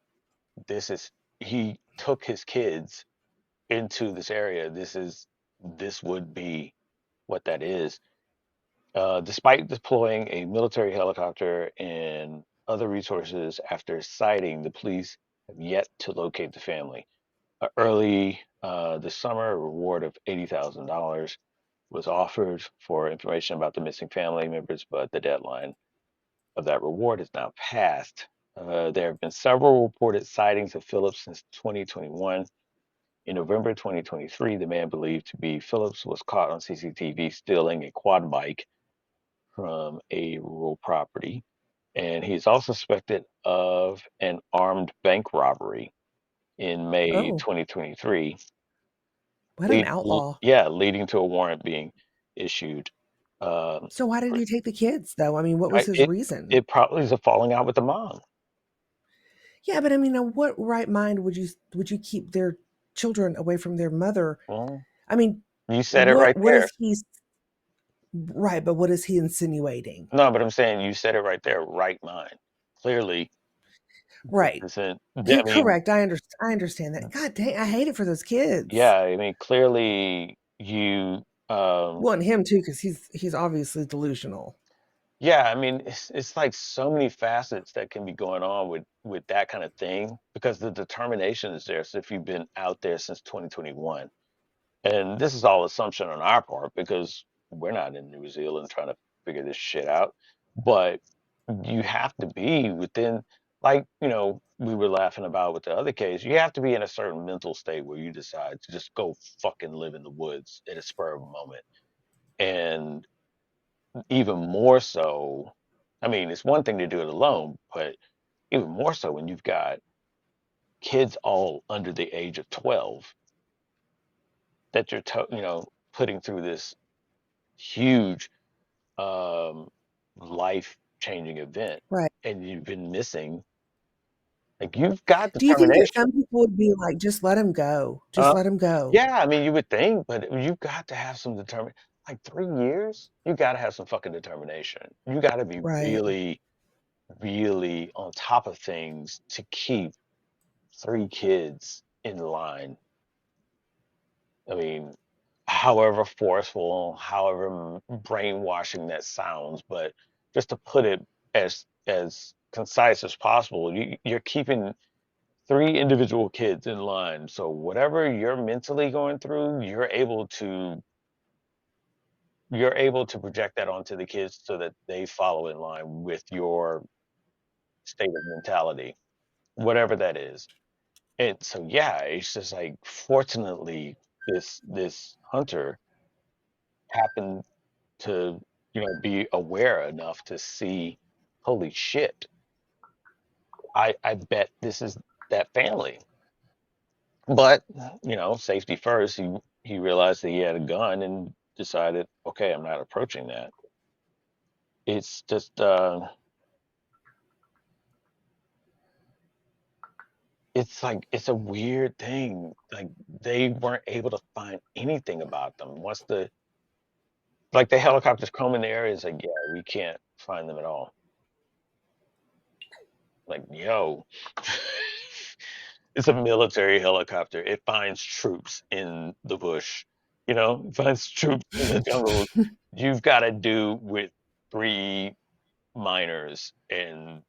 he took his kids into this area. This would be what that is. Despite deploying a military helicopter and other resources after sighting, the police have yet to locate the family. Early this summer, a reward of $80,000 was offered for information about the missing family members, but the deadline of that reward has now passed. There have been several reported sightings of Phillips since 2021. In November 2023, the man believed to be Phillips was caught on CCTV stealing a quad bike from a rural property. And he's also suspected of an armed bank robbery in May Oh, 2023, what an outlaw. leading to a warrant being issued. Um, So why did for- he take the kids though? I mean, what was I- his it reason? it probably is a falling out with the mom. Yeah, but I mean, what right mind would you keep their children away from their mother? Well, I mean, you said it what right what there. is he right, but what is he insinuating? No, but I'm saying you said it right there. Right mind. Clearly, this Right. isn't. I mean, Correct. I understand that. God dang, I hate it for those yeah. kids. I mean, clearly you. Well, and him too, because he's obviously delusional. Yeah. I mean, it's like so many facets that can be going on with that kind of thing, because the determination is there. So if you've been out there since 2021, and this is all assumption on our part because we're not in New Zealand trying to figure this shit out. But you have to be within, like, we were laughing about with the other case, you have to be in a certain mental state where you decide to just go fucking live in the woods at a spur of a moment. And even more so, I mean, it's one thing to do it alone, but even more so when you've got kids all under the age of 12 that you're putting through this huge. um, life-changing event, Right. and you've been missing. Like you've got Do you think that determination. some people would be like, "Just let him go. Uh, Just let him go." yeah, I mean, you would think, but you've got to have some determination. Like 3 years, you got to have some fucking determination. You got to be Right. really, really on top of things to keep 3 kids in line. I mean, however forceful, however brainwashing that sounds, but just to put it as concise as possible, you're keeping 3 individual kids in line. So whatever you're mentally going through, you're able to project that onto the kids so that they follow in line with your state of mentality, whatever that is. And so yeah, it's just like fortunately this hunter happened to, be aware enough to see, holy shit, I bet this is that family. But, safety first, he realized that he had a gun and decided, okay, I'm not approaching that. It's just it's like it's a weird thing. Like they weren't able to find anything about them. Once the helicopters come in the area, it's like, yeah, we can't find them at all. Like, yo, it's a military helicopter. It finds troops in the bush, it finds troops in the jungle. You've got to do with 3 minors, and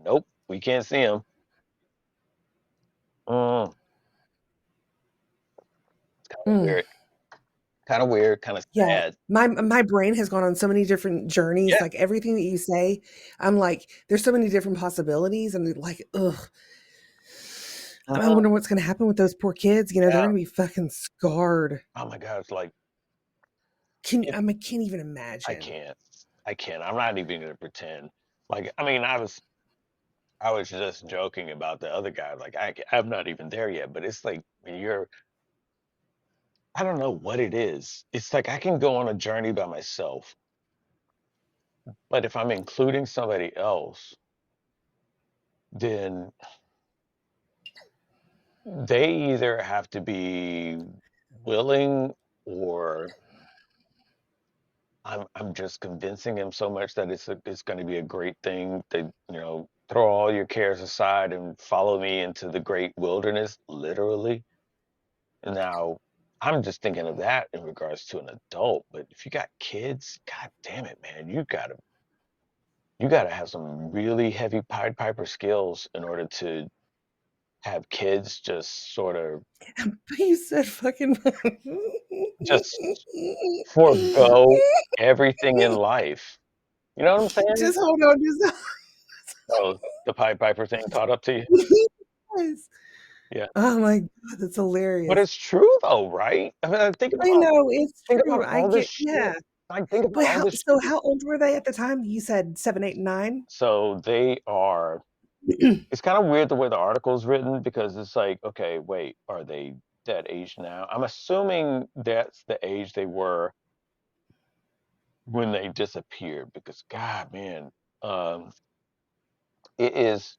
nope, we can't see them. Mm, kind of Mm. weird, kind of weird, kind of Yeah. sad. My brain has gone on so many different journeys, Yeah. like, everything that you say, I'm like, there's so many different possibilities, and, like, ugh. I Uh-huh. wonder what's gonna happen with those poor kids, they're Yeah. gonna be fucking scarred. Oh my God, it's like Can it, I can't even I imagine. can't. I can't. I'm not even gonna pretend. Like, I mean, I was just joking about the other guy. Like, I'm not even there yet, but it's like when I don't know what it is. It's like I can go on a journey by myself, but if I'm including somebody else, then they either have to be willing, or I'm just convincing him so much that it's going to be a great thing. That throw all your cares aside and follow me into the great wilderness, literally. Now, I'm just thinking of that in regards to an adult, but if you got kids, god damn it, man, you gotta have some really heavy Pied Piper skills in order to have kids just sort of You said fucking just forego everything in life. You know what I'm saying? Just hold on, just Oh, the Pied Piper thing caught up to you? yes. Yeah. Oh my god, that's But hilarious. it's true though, right? I mean, think I about know, it's think true, about I all this get shit. yeah. Like, think about But all how this so shit. how old were they at the time? You said 7, 8, and 9? So they are it's kind of weird the way the article is written, because it's like, okay, wait, are they that age now? I'm assuming that's the age they were when they disappeared, because God, man, um, it is.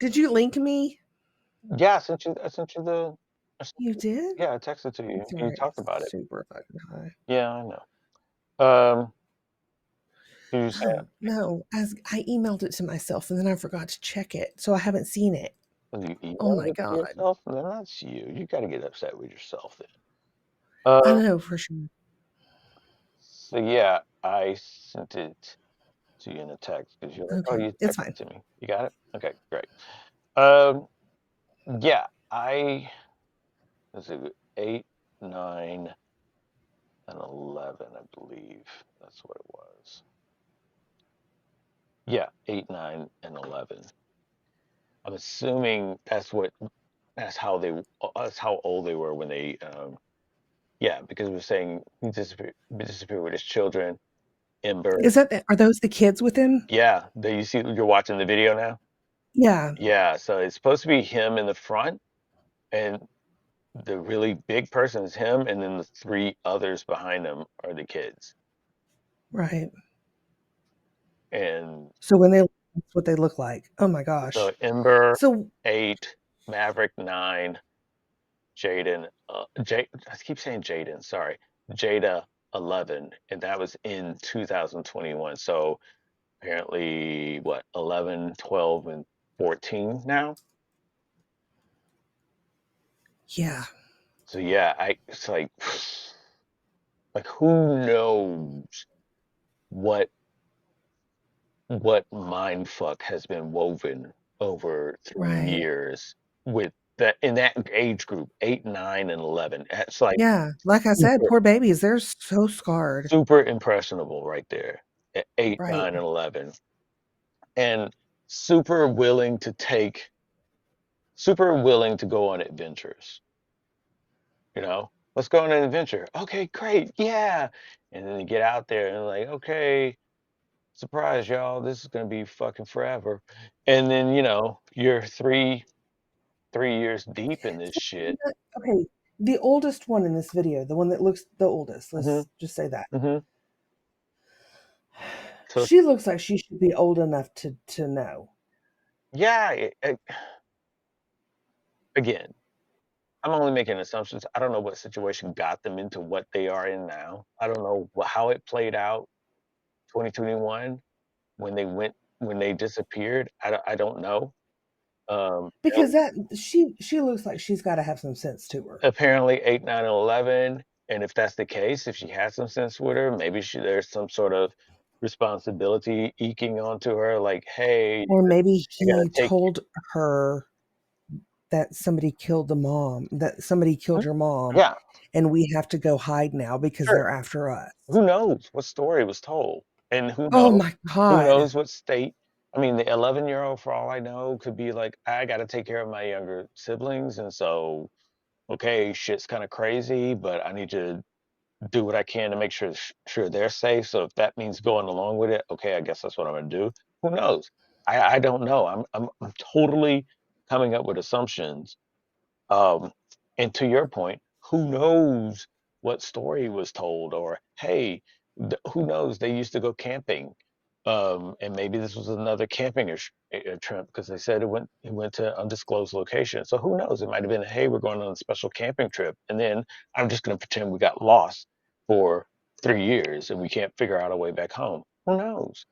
Did you link me? Yeah, I sent you You did? yeah, I texted to you. That's You right, talked about it. super fucking high. Yeah, I know. Um, you said Oh, no, as I emailed it to myself and then I forgot to check it, so I haven't seen it. you Oh emailed my it to god. yourself, then that's you. You got to get upset with yourself then. I Uh, know for sure. so yeah, I sent it to you in a text because you're like, oh, Okay, you it's texted fine. to me. You got it? Okay, great. Um, yeah, let's see, 8, 9, and 11, I believe. That's what it was. Yeah, 8, 9, and 11. I'm assuming that's how old they were when they, yeah, because we were saying he disappeared with his children, Ember. Is that the are those the kids with him? Yeah, you're watching the video now? Yeah. Yeah, so it's supposed to be him in the front, and the really big person is him, and then the 3 others behind him are the kids. Right. And So when they that's what they look like. Oh my so gosh. Ember So 8, Maverick 9, Jaden, I keep saying Jaden, sorry, Jada 11, and that was in 2021. So apparently, what, 11, 12, and 14 now? yeah. So yeah, it's like who knows what mind fuck has been woven over 3 Right. years with that in that age group, 8, 9, and 11. It's like Yeah. Like I said, super, poor babies, they're so scarred. super impressionable right there at 8, Right. 9, and 11, and super willing to take, super willing to go on adventures. You know, let's go on an adventure. Okay, great, yeah. And then you get out there and like, okay, surprise, y'all, this is gonna be fucking forever. And then you're 3 years deep in this So, shit. okay, the oldest one in this video, the one that looks the oldest, Hmm. let's just say that. Hmm. So She looks like she should be old enough to know. yeah, again, I'm only making assumptions. I don't know what situation got them into what they are in now. I don't know how it played out 2021 when they disappeared. I don't know. Because that she looks like she's got to have some sense to her. Apparently 8, 9, and 11. And if that's the case, if she has some sense with her, maybe there's some sort of responsibility eking onto her, like, hey, Or maybe you gotta he take. told her that somebody killed the mom, that somebody killed Hmm? your mom, Yeah, and we have to go hide now because sure. they're after us. Who knows what story was told? And who Oh knows? my Who god. knows what state? I mean, the 11-year-old, for all I know, could be like, I got to take care of my younger siblings. And so, okay, shit's kind of crazy, but I need to do what I can to make sure they're safe. So if that means going along with it, okay, I guess that's what I'm gonna do. Who knows? I don't know. I'm totally coming up with assumptions. Um, and to your point, who knows what story was told, or hey, who knows? They used to go camping, and maybe this was another camping trip because they said it went to undisclosed location. So who knows? It might have been, hey, we're going on a special camping trip, and then I'm just going to pretend we got lost for 3 years and we can't figure out a way back home. Who knows?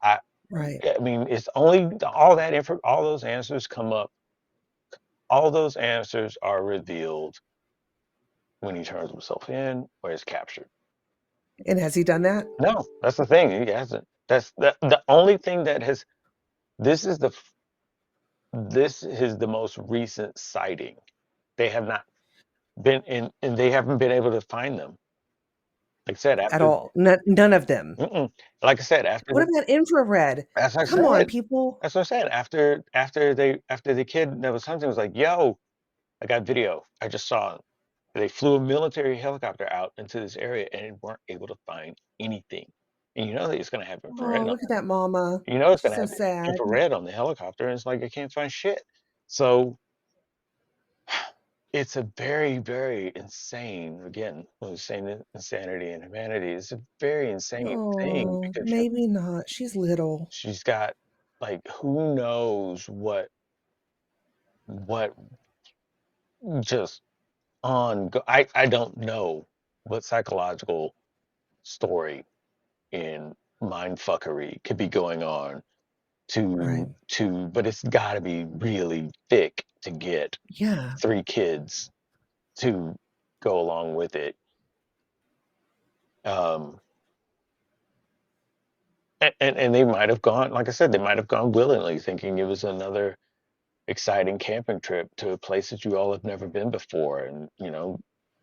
I Right. I mean, it's only all that info, all those answers come up. All those answers are revealed when he turns himself in or is captured. And has he done that? No, that's the thing. He hasn't. That's the only thing that has. This is the this is the most recent sighting. They have not been in, and they haven't been able to find them. Like I said, At after, all? None of them. mm-mm. Like I said, after What the, about infrared? as I Come on, said, people. that's what I said. After the kid that was hunting was like, "Yo, I got video. I just saw it." They flew a military helicopter out into this area and weren't able to find anything. And you know that it's going to have Oh, infrared on look at that mama. You know it's She's gonna so have sad. infrared on the helicopter, and it's like I can't find shit. So it's a very, very insane. Again, when we're saying insanity and humanity, it's a very insane thing Oh, because maybe not. She's little. she's got, like, who knows what just I don't know what psychological story in mindfuckery could be going on Right. but it's got to be really thick to get Yeah. 3 kids to go along with it. Um, and they might have gone, like I said, they might have gone willingly, thinking it was another exciting camping trip to a place that you all have never been before, and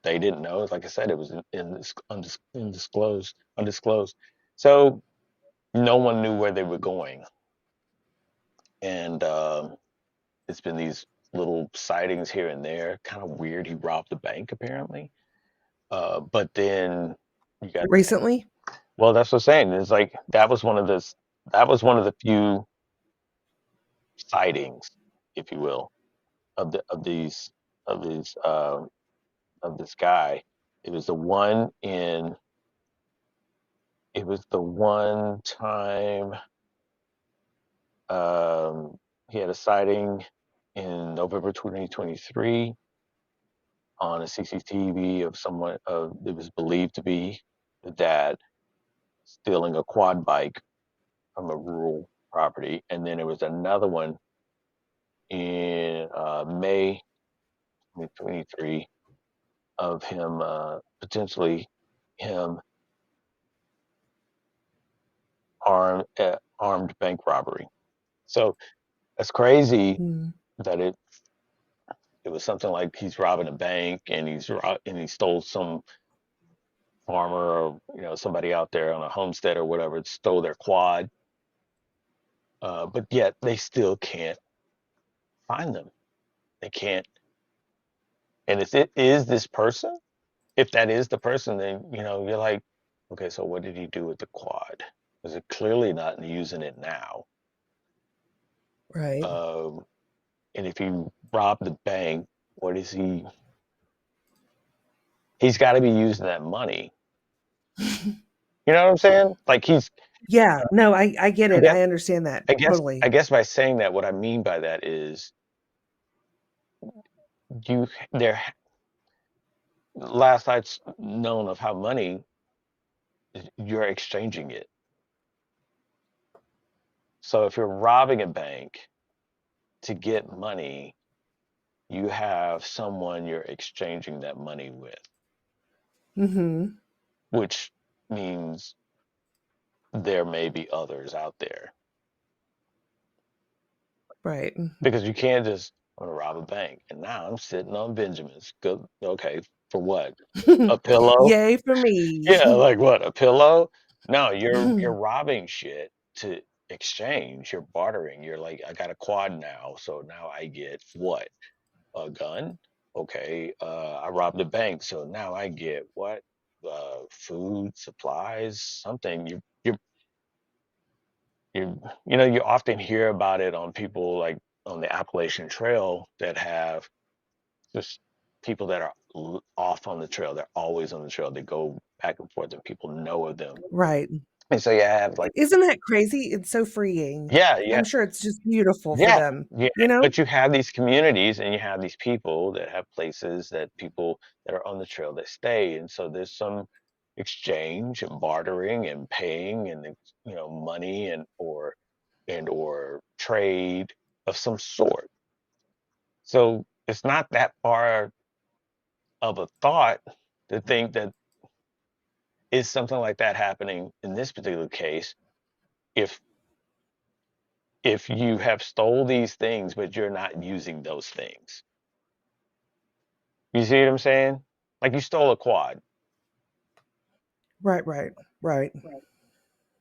they didn't know. Like I said, it was in this undisclosed. So no one knew where they were going, and it's been these little sightings here and there. Kind of weird. He robbed a bank apparently. But then you got, Recently? well, that's what I'm saying. It's like that was one of the few sightings, if you will, of the of these of this guy. It was the one in It was the one time um, he had a sighting in November 2023 on a CCTV of someone it was believed to be the dad stealing a quad bike from a rural property, and then there was another one in May 2023 of him potentially him armed bank robbery. So that's crazy Mm. that it was something like he's robbing a bank and and he stole some farmer or somebody out there on a homestead or whatever stole their quad, but yet they still can't find them. They can't. And if it is this person, if that is the person, then you're like, okay, so what did he do with the quad? Because it clearly not using it now. Right. Um, and if he robbed the bank, what is he? He's got to be using that money. You know what I'm saying? Like Yeah, no, I get I it. guess, I understand that I guess, I totally. guess by saying that, what I mean by that is you there. Last I'd known of how money you're exchanging it. So if you're robbing a bank to get money, you have someone you're exchanging that money with, Mhm. which means there may be others out there Right. because you can't just I'm gonna rob a bank and now I'm sitting on Benjamins. Good, okay, for what? A pillow? Yay for me. Yeah, like what? A pillow? No, you're robbing shit to exchange. You're bartering. You're like, I got a quad now, so now I get what? A gun? Okay. I robbed a bank, so now I get what? Food, supplies, something. You often hear about it on people like on the Appalachian Trail that have just people that are off on the trail. They're always on the trail. They go back and forth, and people know of them. Right. And so you have like, Isn't that crazy? It's so freeing. yeah, yeah, I'm sure it's just beautiful for yeah, them, yeah. you know? But you have these communities and you have these people that have places that people that are on the trail that stay. And so there's some exchange and bartering and paying and money and or trade of some sort. So it's not that far of a thought to think that is something like that happening in this particular case if you have stole these things but you're not using those things. You see what I'm saying? Like you stole a quad. Right, right, right.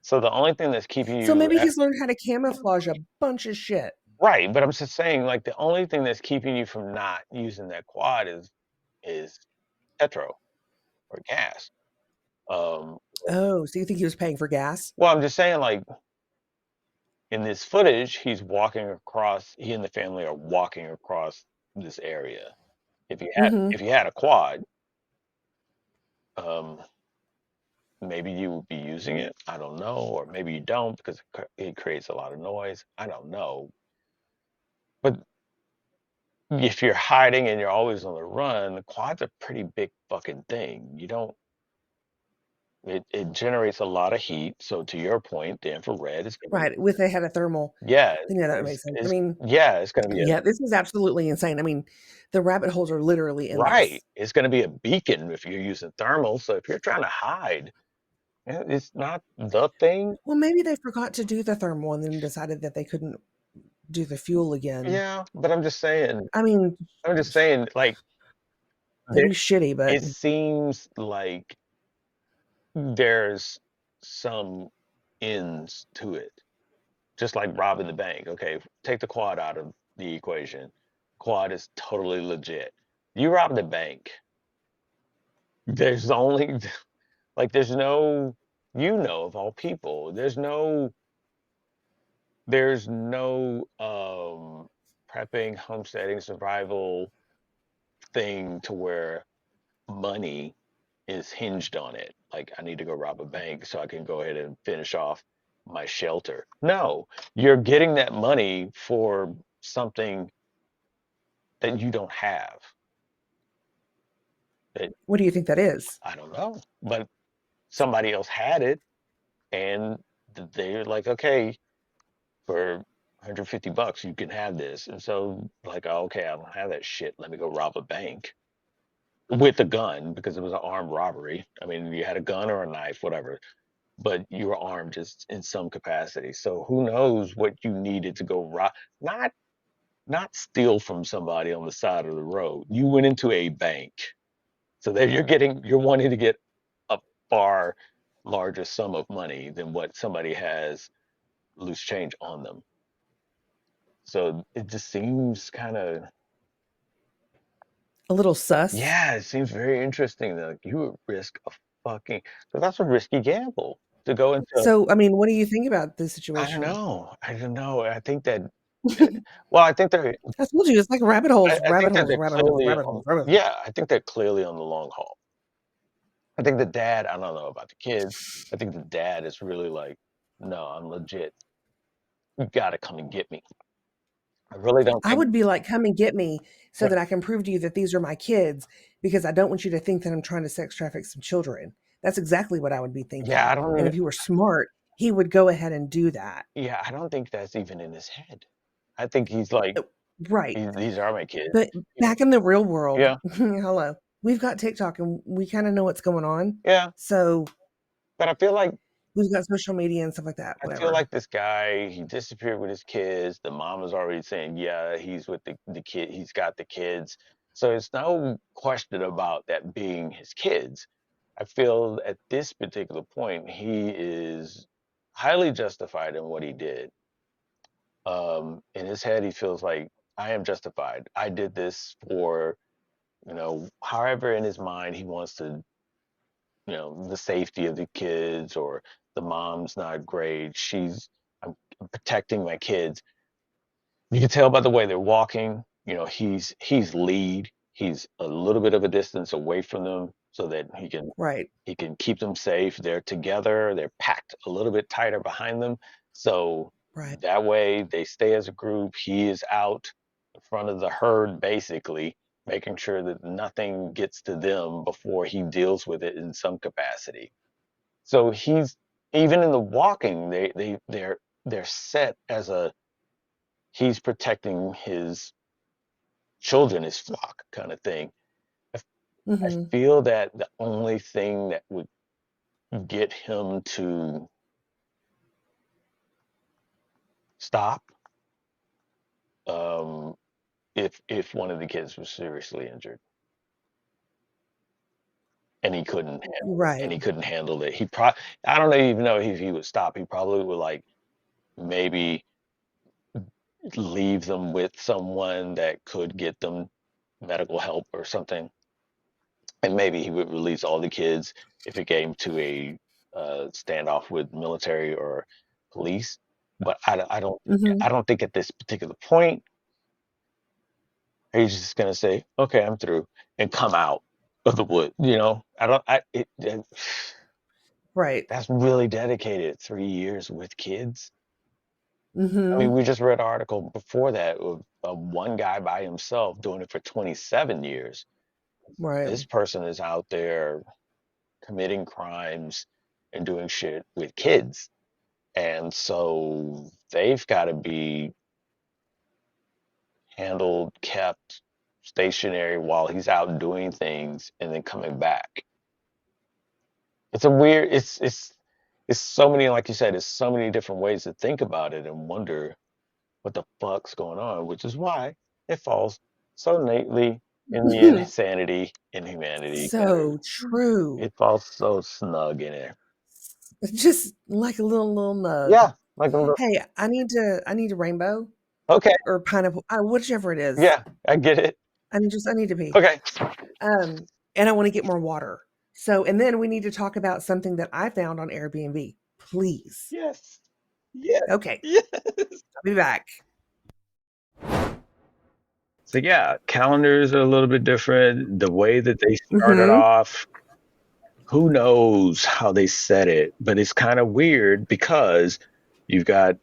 So the only thing that's keeping So you maybe he's learned how to camouflage a bunch of shit. right, but I'm just saying like the only thing that's keeping you from not using that quad is petrol or gas. Um Oh, so you think he was paying for gas? well, I'm just saying like in this footage he and the family are walking across this area. Mhm. If you had a quad, um maybe you would be using it. I don't know, or maybe you don't because it creates a lot of noise. I don't know. But if you're hiding and you're always on the run, the quad's a pretty big fucking thing. You don't it generates a lot of heat. So to your point, the infrared is gonna Right, with a head of thermal. yeah, Then yeah, that makes sense. I is mean, yeah, it's gonna be a yeah, this is absolutely insane. I mean, the rabbit holes are literally right. endless. It's gonna be a beacon if you're using thermal. So if you're trying to hide, it's not the thing. Well, maybe they forgot to do the thermal and then decided that they couldn't do the fuel again. Yeah, but I mean, I'm just saying, like that'd there be shitty, but it seems like there's some ends to it. Just like robbing the bank. Okay, take the quad out of the equation. Quad is totally legit. You rob the bank. There's only like there's no of all people. There's no prepping, homesteading, survival thing to where money is hinged on it. Like I need to go rob a bank so I can go ahead and finish off my shelter. No, you're getting that money for something that you don't have. That What do you think that is? I don't know, but somebody else had it, and they're like, okay, for 150 bucks you can have this. And so like, oh, okay, I don't have that shit. Let me go rob a bank with a gun because it was an armed robbery. I mean, you had a gun or a knife, whatever, but you were armed just in some capacity. So who knows what you needed to go rob? Not not steal from somebody on the side of the road. You went into a bank. So that you're wanting to get a far larger sum of money than what somebody has loose change on them. So it just seems kind of, A little sus. yeah, it seems very interesting that like, you would risk a fucking, so that's a risky gamble to go into. So, I mean, what do you think about this I don't situation? know. I don't know. I think that, eh, well, I think they're, I told you it's like rabbit holes, I rabbit think that holes, they're rabbit holes, clearly rabbit on, holes, rabbit holes. yeah, I think they're clearly on the long haul. I think the dad, I don't know about the kids. I think the dad is really like, no, I'm legit. You got to come and get me. I really don't I think, would be like, come and get me so yeah, that I can prove to you that these are my kids because I don't want you to think that I'm trying to sex traffic some children. That's exactly what I would be yeah, thinking. I don't And even, if he were smart, he would go ahead and do that. yeah, I don't think that's even in his head. I think he's like, Uh, Right. these are my kids. But back in the real world, Yeah, hello, we've got TikTok and we kind of know what's going on. yeah. So But we've got social media and stuff like that, I feel whatever. like this guy, he disappeared with his kids. The mom is already saying, yeah, he's with the kid, he's got the kids. So it's no question about that being his kids. I feel at this particular point, he is highly justified in what he did. In his head, he feels like I am justified. I did this for, however in his mind he wants to, the safety of the kids or the mom's not great. I'm protecting my kids. You can tell by the way they're walking, he's lead. He's a little bit of a distance away from them so that Right. he can keep them safe. They're together, they're packed a little bit tighter behind them. So Right. that way they stay as a group. He is out in front of the herd, basically, making sure that nothing gets to them before he deals with it in some capacity. So he's even in the walking, they're set as a he's protecting his children, his flock kind of thing. I, I Hmm. feel that the only thing that would get him to stop, um, if one of the kids was seriously injured and Right. he couldn't handle it. I don't even know if he would stop. He probably would like maybe leave them with someone that could get them medical help or something, and maybe he would release all the kids if it came to a standoff with military or police. But Hmm. I don't think at this particular point he's just gonna say, "Okay, I'm through," and come out of the wood. I don't. Right. That's really dedicated. 3 years with kids. I mean, Hmm. we just read an article before that of one guy by himself doing it for 27 years. Right. This person is out there committing crimes and doing shit with kids. And so they've got to be handled, kept stationary while he's out doing things and then coming back. It's a weird, it's so many, like you said, it's so many different ways to think about it and wonder what the fuck's going on, which is why it falls so neatly in the insanity and humanity So category. true. It falls so snug in there. Just like a little nug. Yeah, like a little. Hey, I need a rainbow Okay, or pineapple, whichever it is. yeah, I get it. I need to pee. Okay. And I want to get more water. So, and then we need to talk about something that I found on Airbnb. Please. Yes. Yes. Okay, Yes. I'll be back. So yeah, calendars are a little bit different. The way that they started Mhm. off, who knows how they said it, but it's kind of weird because you've got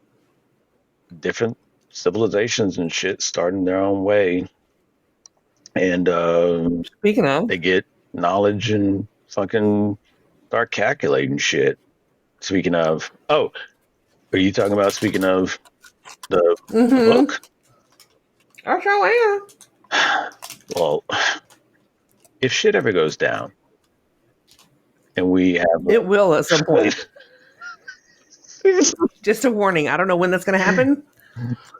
different civilizations and shit starting their own way, and Speaking of, they get knowledge and fucking start calculating shit. Speaking of, oh, are you talking about speaking of the mm-hmm. book? I sure Well, if shit ever goes down and we have am. It will at some point. Just a warning. I don't know when that's going to happen.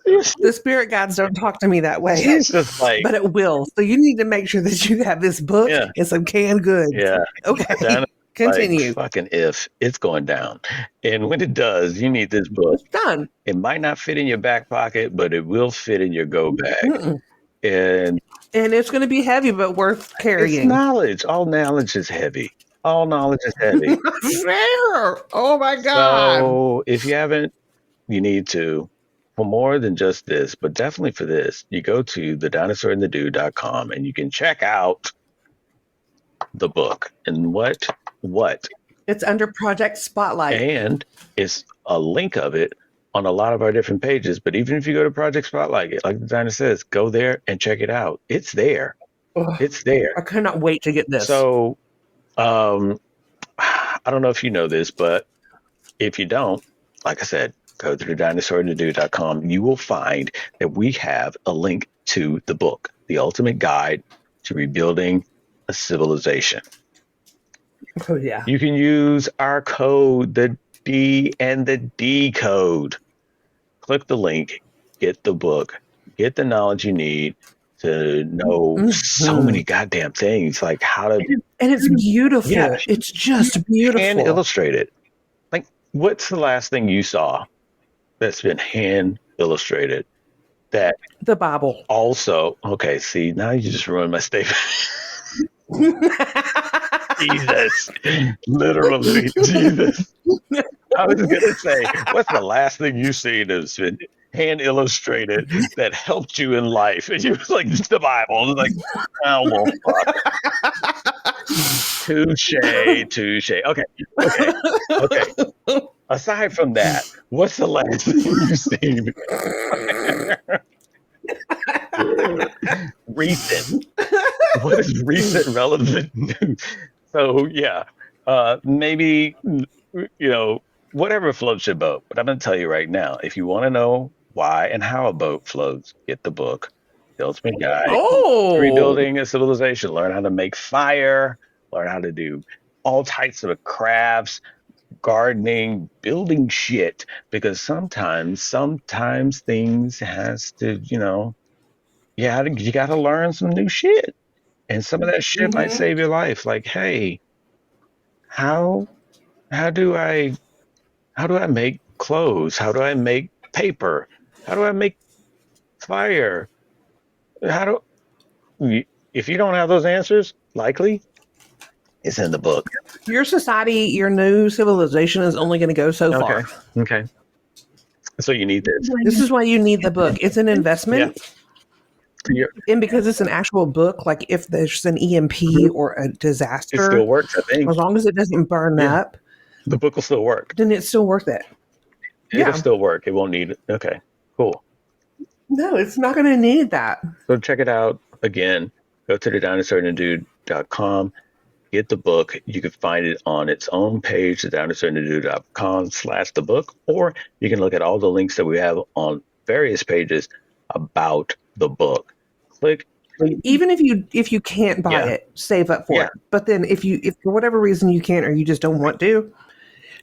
The spirit guides don't talk to me that way, she's just like, but it will. So you need to make sure that you have this book yeah, and some canned goods. yeah. Okay. Like, Continue. fucking if it's going down. And when it does, you need this book. It's done. It might not fit in your back pocket, but it will fit in your go bag. Mm-mm. And it's going to be heavy, but worth it's carrying. knowledge. All knowledge is heavy. All knowledge is heavy. Fair. Oh my God. So if you haven't, you need to. For more than just this, but definitely for this, you go to TheDinosaur&TheDude.com and you can check out the book. And what? It's under Project Spotlight. And it's a link of it on a lot of our different pages. But even if you go to Project Spotlight, like the designer says, go there and check it out. It's there. Ugh, It's there. I cannot wait to get this. So, I don't know if you know this, but if you don't, like I said, go to TheDinosaur&TheDude.com. You will find that we have a link to the book, The Ultimate Guide to Rebuilding a Civilization. Oh, yeah. You can use our code, the D and the D code. Click the link, get the book, get the knowledge you need to know so many goddamn things, like how to. And it's beautiful. Yeah. It's just beautiful. Hand illustrated. Like, what's the last thing you saw that's been hand illustrated? That the Bible. Also, okay, see, now you just ruined my statement. Jesus, literally, Jesus. I was going to say, what's the last thing you've seen that's been hand illustrated that helped you in life? And you was like, it's the Bible. I was like, oh, well, fuck. Touche. Okay. Aside from that, what's the last thing you've seen? Recent. What is recent relevant news? So yeah, maybe whatever floats your boat. But I'm going to tell you right now, if you want to know why and how a boat floats, get the book, The Ultimate Guide to Rebuilding a Civilization. Learn how to make fire. Learn how to do all types of crafts, gardening, building shit. Because sometimes things has to, you got to learn some new shit. And some of that shit might save your life. Like, hey, how do I make clothes? How do I make paper? How do I make fire? If you don't have those answers, likely it's in the book. Your society, your new civilization is only going to go so far. Okay. So you need this. This is why you need the book. It's an investment. Yeah. And because it's an actual book, like if there's an EMP or a disaster, it still works, I think. As long as it doesn't burn up, the book will still work. Then it's still worth it. It'll still work. It won't need it. Okay, cool. No, it's not going to need that. So check it out. Again, go to TheDinosaur&TheDude.com. Get the book. You can find it on its own page, TheDinosaur&TheDude.com/the book, or you can look at all the links that we have on various pages about the book. Click. Even if you can't buy it, save up for it. But then if for whatever reason you can't or you just don't want to,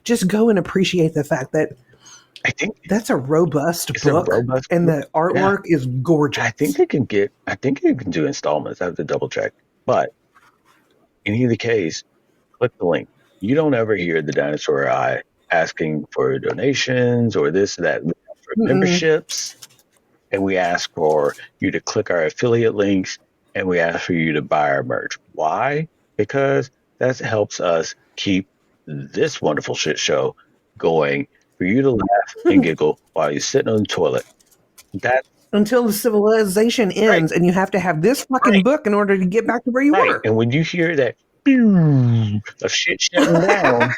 just go and appreciate the fact that I think that's a robust book, and the artwork is gorgeous. I think you can do installments. I have to double check. But in either case, click the link. You don't ever hear the Dinosaur or I asking for donations or this or that. We ask for memberships, and we ask for you to click our affiliate links, and we ask for you to buy our merch. Why? Because that helps us keep this wonderful shit show going, for you to laugh and giggle while you're sitting on the toilet. Until the civilization ends, and you have to have this fucking book in order to get back to where you were. And when you hear that, pew, of shit shutting down.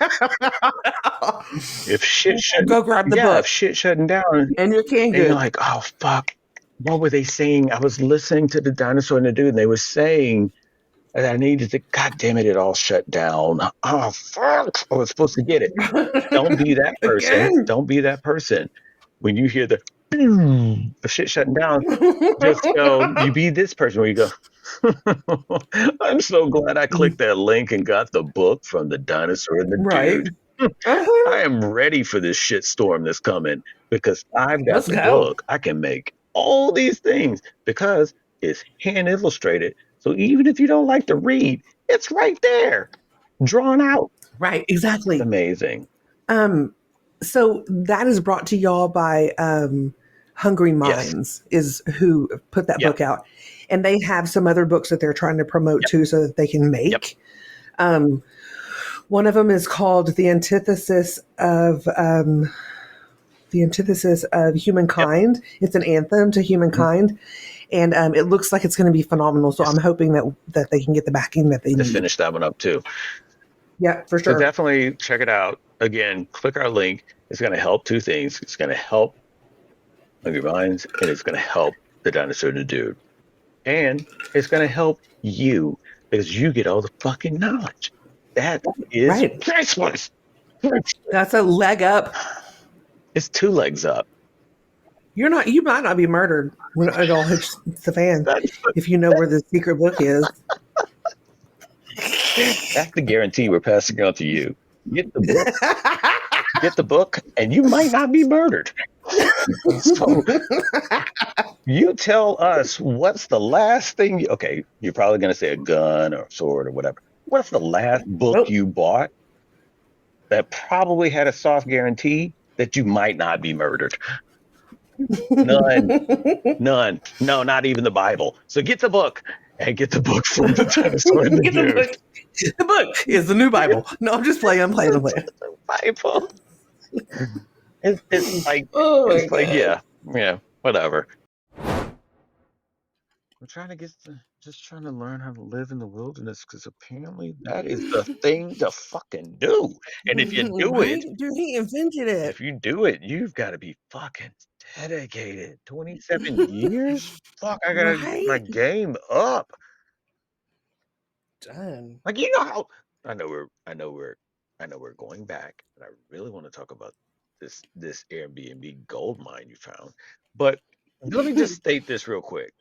If shit shutting, Go grab the yeah, if book shit shutting down, and your canned and you're good. like, oh fuck, what were they saying? I was listening to the Dinosaur and the Dude, and they were saying that I needed to. God damn it, it all shut down. Oh fuck, I was supposed to get it. Don't be that person. Again. Don't be that person. When you hear the of shit shutting down, just go. You be this person where you go. I'm so glad I clicked that link and got the book from the Dinosaur and the Right. Dude. I Uh-huh. am ready for this shit storm that's coming because I've got Let's the go. book. I can make all these things because it's hand illustrated. So even if you don't like to read, it's right there, drawn out. Right, exactly. Amazing. Um, so that is brought to y'all by Hungry Yes. Minds, is who put that Yeah. book out, and they have some other books that they're trying to promote Yep. too, so that they can Yep. make. Um, one of them is called the antithesis of Yep. humankind. It's an anthem to Mhm. humankind, and it looks like it's going to be phenomenal. So Yes. I'm hoping that they can get the backing that they To need. finish that one up too. Yeah, for So sure. definitely check it out. Again, click our link. It's going to help two things. It's going to help Hungry Minds, and it's going to help the Dinosaur the Dude. And it's going to help you because you get all the fucking knowledge. That is Right. priceless. Priceless. That's a leg up. It's two legs up. You might not be murdered when it all hits the fan That's if you know where the secret book is. that's the guarantee we're passing on to you. Get the book, get the book, and you might not be murdered. So you tell us what's the last thing you, okay, you're probably going to say a gun or a sword or whatever. What's the last book Nope. you bought that probably had a soft guarantee that you might not be murdered? None. None. No, not even the Bible. So get the book and get the book from the Dinosaur and the Get the Dude. book. The book is the new Bible. No, I'm just playing. I'm playing. I'm playing. The Bible. It's like Oh my god. yeah, yeah, whatever. I'm trying to just trying to learn how to live in the wilderness because apparently that is the thing to fucking do. And Right? Dude, he invented it. if you do it, you've got to be fucking dedicated. 27 years? Fuck, I gotta get my Right? game up. Done. Like you know how I know we're going back, and I really want to talk about this Airbnb gold mine you found. But let me just state this real quick.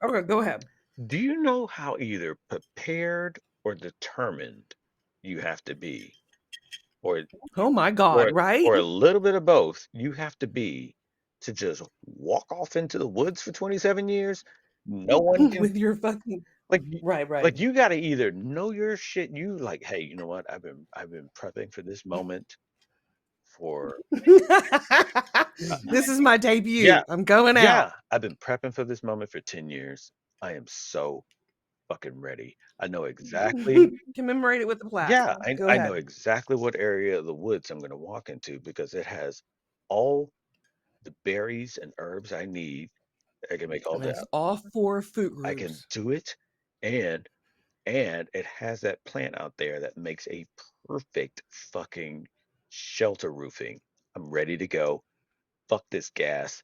Okay, go ahead. Do you know how either prepared or determined you have to be, or Oh my god, or right? or a little bit of both? You have to be to just walk off into the woods for 27 years. No one can With your fucking like right, right. like you got to either know your shit. You like, hey, you know what? I've been prepping for this moment for uh, This is my yeah, debut. I'm going out. yeah. I've been prepping for this moment for 10 years. I am so fucking ready. I know exactly. Commemorate it with the plaque. Yeah, Go I know ahead. exactly what area of the woods I'm going to walk into because it has all the berries and herbs I need. I can make all And that. it's all four food I can groups. do it, and it has that plant out there that makes a perfect fucking shelter roofing. I'm ready to go. Fuck this gas.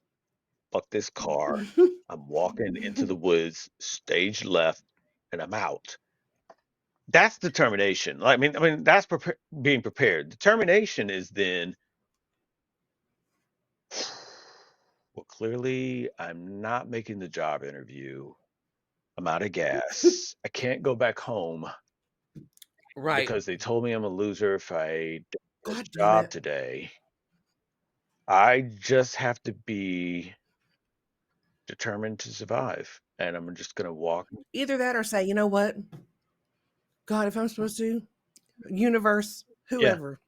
Fuck this car. I'm walking into the woods, stage left, and I'm out. That's determination. I mean, that's being prepared. Determination is then, well, clearly I'm not making the job interview. I'm out of gas. I can't go back home Right. because they told me I'm a loser if I don't get the God damn job it. today. I just have to be determined to survive, and I'm just gonna walk. Either that or say, you know what? God, if I'm supposed to, universe, Yeah, whoever,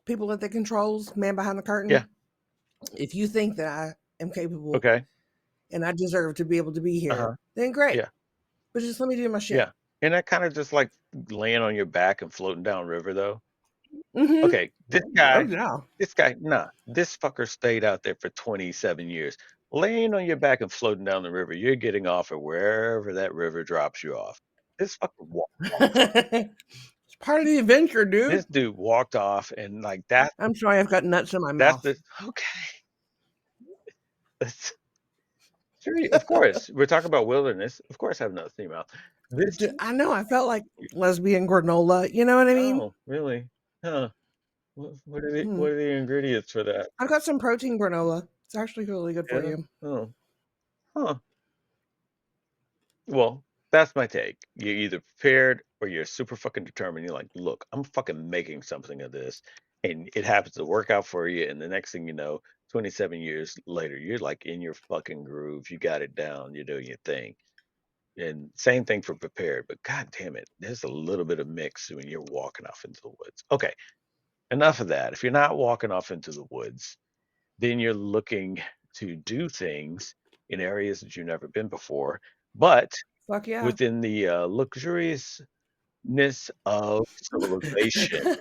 people at the controls, man behind the yeah, curtain, if you think that I am capable okay, and I deserve to be able to be uh-huh, here, then great. yeah, But just let me do my yeah. shit. And that kind of just like laying on your back and floating down river, though. Mm-hmm. Okay, Oh yeah. nah, this fucker stayed out there for 27 years. Laying on your back and floating down the river, you're getting off at wherever that river drops you off. This fucker walked. It's part of the adventure, This dude. dude walked off, and like that. I'm sorry, I've got nuts in my That's mouth. the okay. That's, sure, of course. We're talking about wilderness. Of course, I have nothing about this. I know, I felt like lesbian granola. You know what I mean? Oh, really? Huh? Hmm. What are the ingredients for that? I've got some protein granola. It's actually really good for Yeah. you. Oh, huh. Well, that's my take. You're either prepared or you're super fucking determined. You're like, look, I'm fucking making something of this. And it happens to work out for you. And the next thing you know, 27 years later, you're like in your fucking groove. You got it down. You're doing your thing. And same thing for prepared. But god damn it, there's a little bit of mix when you're walking off into the woods. Okay, enough of that. If you're not walking off into the woods, then you're looking to do things in areas that you've never been before. But Fuck yeah. within the luxuriousness of civilization,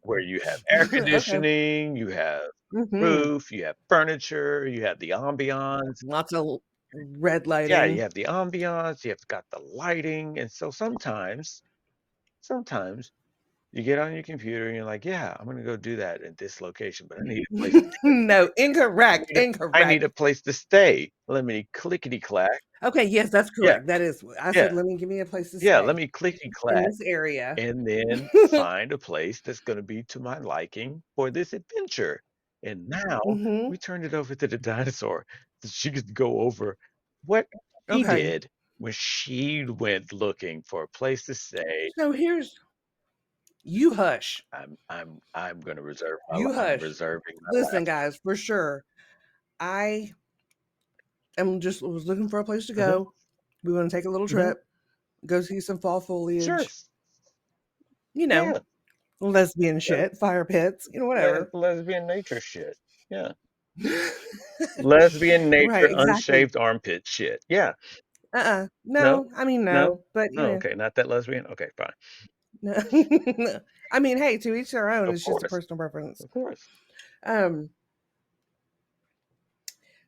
where you have air Okay. conditioning, you have Hmm. roof, you have furniture, you have the ambiance. Lots of red Yeah, you lighting. have the ambiance, you have got the lighting, and so sometimes you get on your computer and you're like, yeah, I'm gonna go do that at this location, but I need a place. No, I incorrect. need a, I need Incorrect. a place to stay. Let me clickety clack. Okay, yes, that's Yeah, correct. That is. I said, yeah, let me give me a place to yeah. Let stay me clickety in clack this area. and then find a place that's going to be to my liking for this adventure. And now Hmm. we turned it over to the dinosaur so she could go over what she Okay. did when she went looking for a place to stay. So here's you hush. I'm going to reserve You I'm hush. reserving my Listen, laughter. guys, for sure. I am just was looking for a place to Hmm. go. We want to take a little Hmm. trip, go see some fall Sure. foliage, you know, Yeah. lesbian Yeah. shit, fire pits, whatever. Lesbian nature shit. Yeah. Lesbian nature Right, exactly. unshaved armpit shit. Yeah. No? No, I mean No? no, but Oh, okay, not that lesbian? Okay, fine. no. I mean, hey, to each their own. Of It's just a course, personal preference. of course. Um,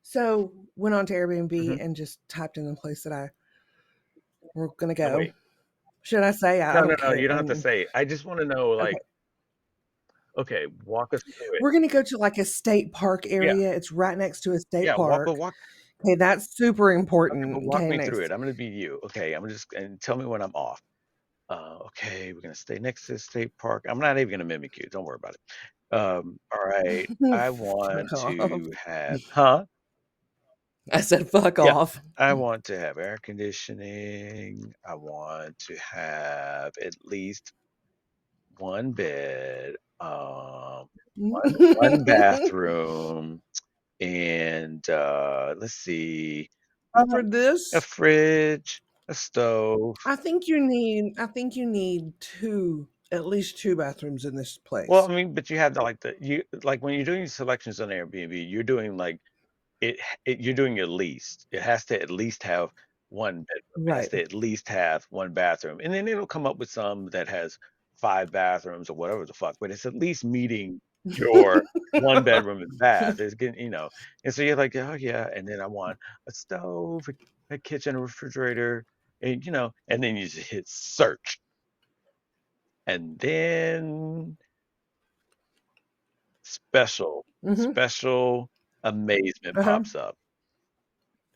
so went on to Airbnb Mhm. and just typed in the place that I were gonna Oh, go. wait. Should I say? I No, no, don't no, care. you don't have to say. I just wanna know, Okay. like, okay, walk us through it. We're gonna go to like a state park Yeah, area. It's right next to a state yeah, park. walk Okay, that's super okay, but important. walk Okay, me through it. next. I'm gonna be you. Okay, I'm just and tell me when I'm off. Okay, we're gonna stay next to the state park. I'm not even gonna mimic you. Don't worry about it. All right, I Fuck want off. to have huh? I said fuck Yeah. off. I want to have air conditioning. I want to have at least one bed, one bathroom, and let's see, For a this, fridge, a stove. I think you need two, at least two bathrooms in this Well, place. I mean, but you have to like you like when you're doing selections on Airbnb, you're doing like you're doing your least. It has to at least have one bedroom. It has Right. to at least have one bathroom, and then it'll come up with some that has five bathrooms or whatever the fuck. But it's at least meeting your one bedroom and bath. It's getting and so you're like, oh yeah, and then I want a stove, a kitchen, a refrigerator, and and then you just hit search, and then special, Hmm. special amazement Uh-huh. pops up.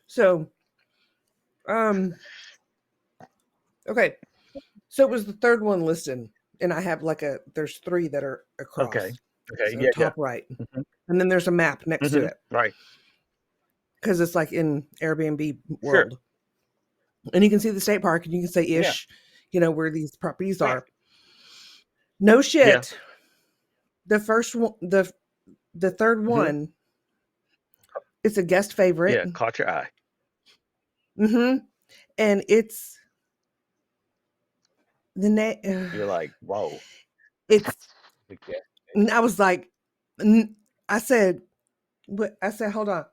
So, um, okay. So it was the third one listed, and I have there's three that are Okay. across. Okay. So Yeah. Yeah. top right, Mhm. and then there's a map next to Mhm. it Right. because it's like in Airbnb Sure. world, and you can see the state park, and you can say Yeah. ish, where these properties Right. are. No Yeah. shit. The first one, the third Mhm. one, it's a guest favorite. Yeah. Caught your eye. Hmm. And it's the name. You're like, whoa. It's. Okay. I was like, n- I said, but I said, hold on,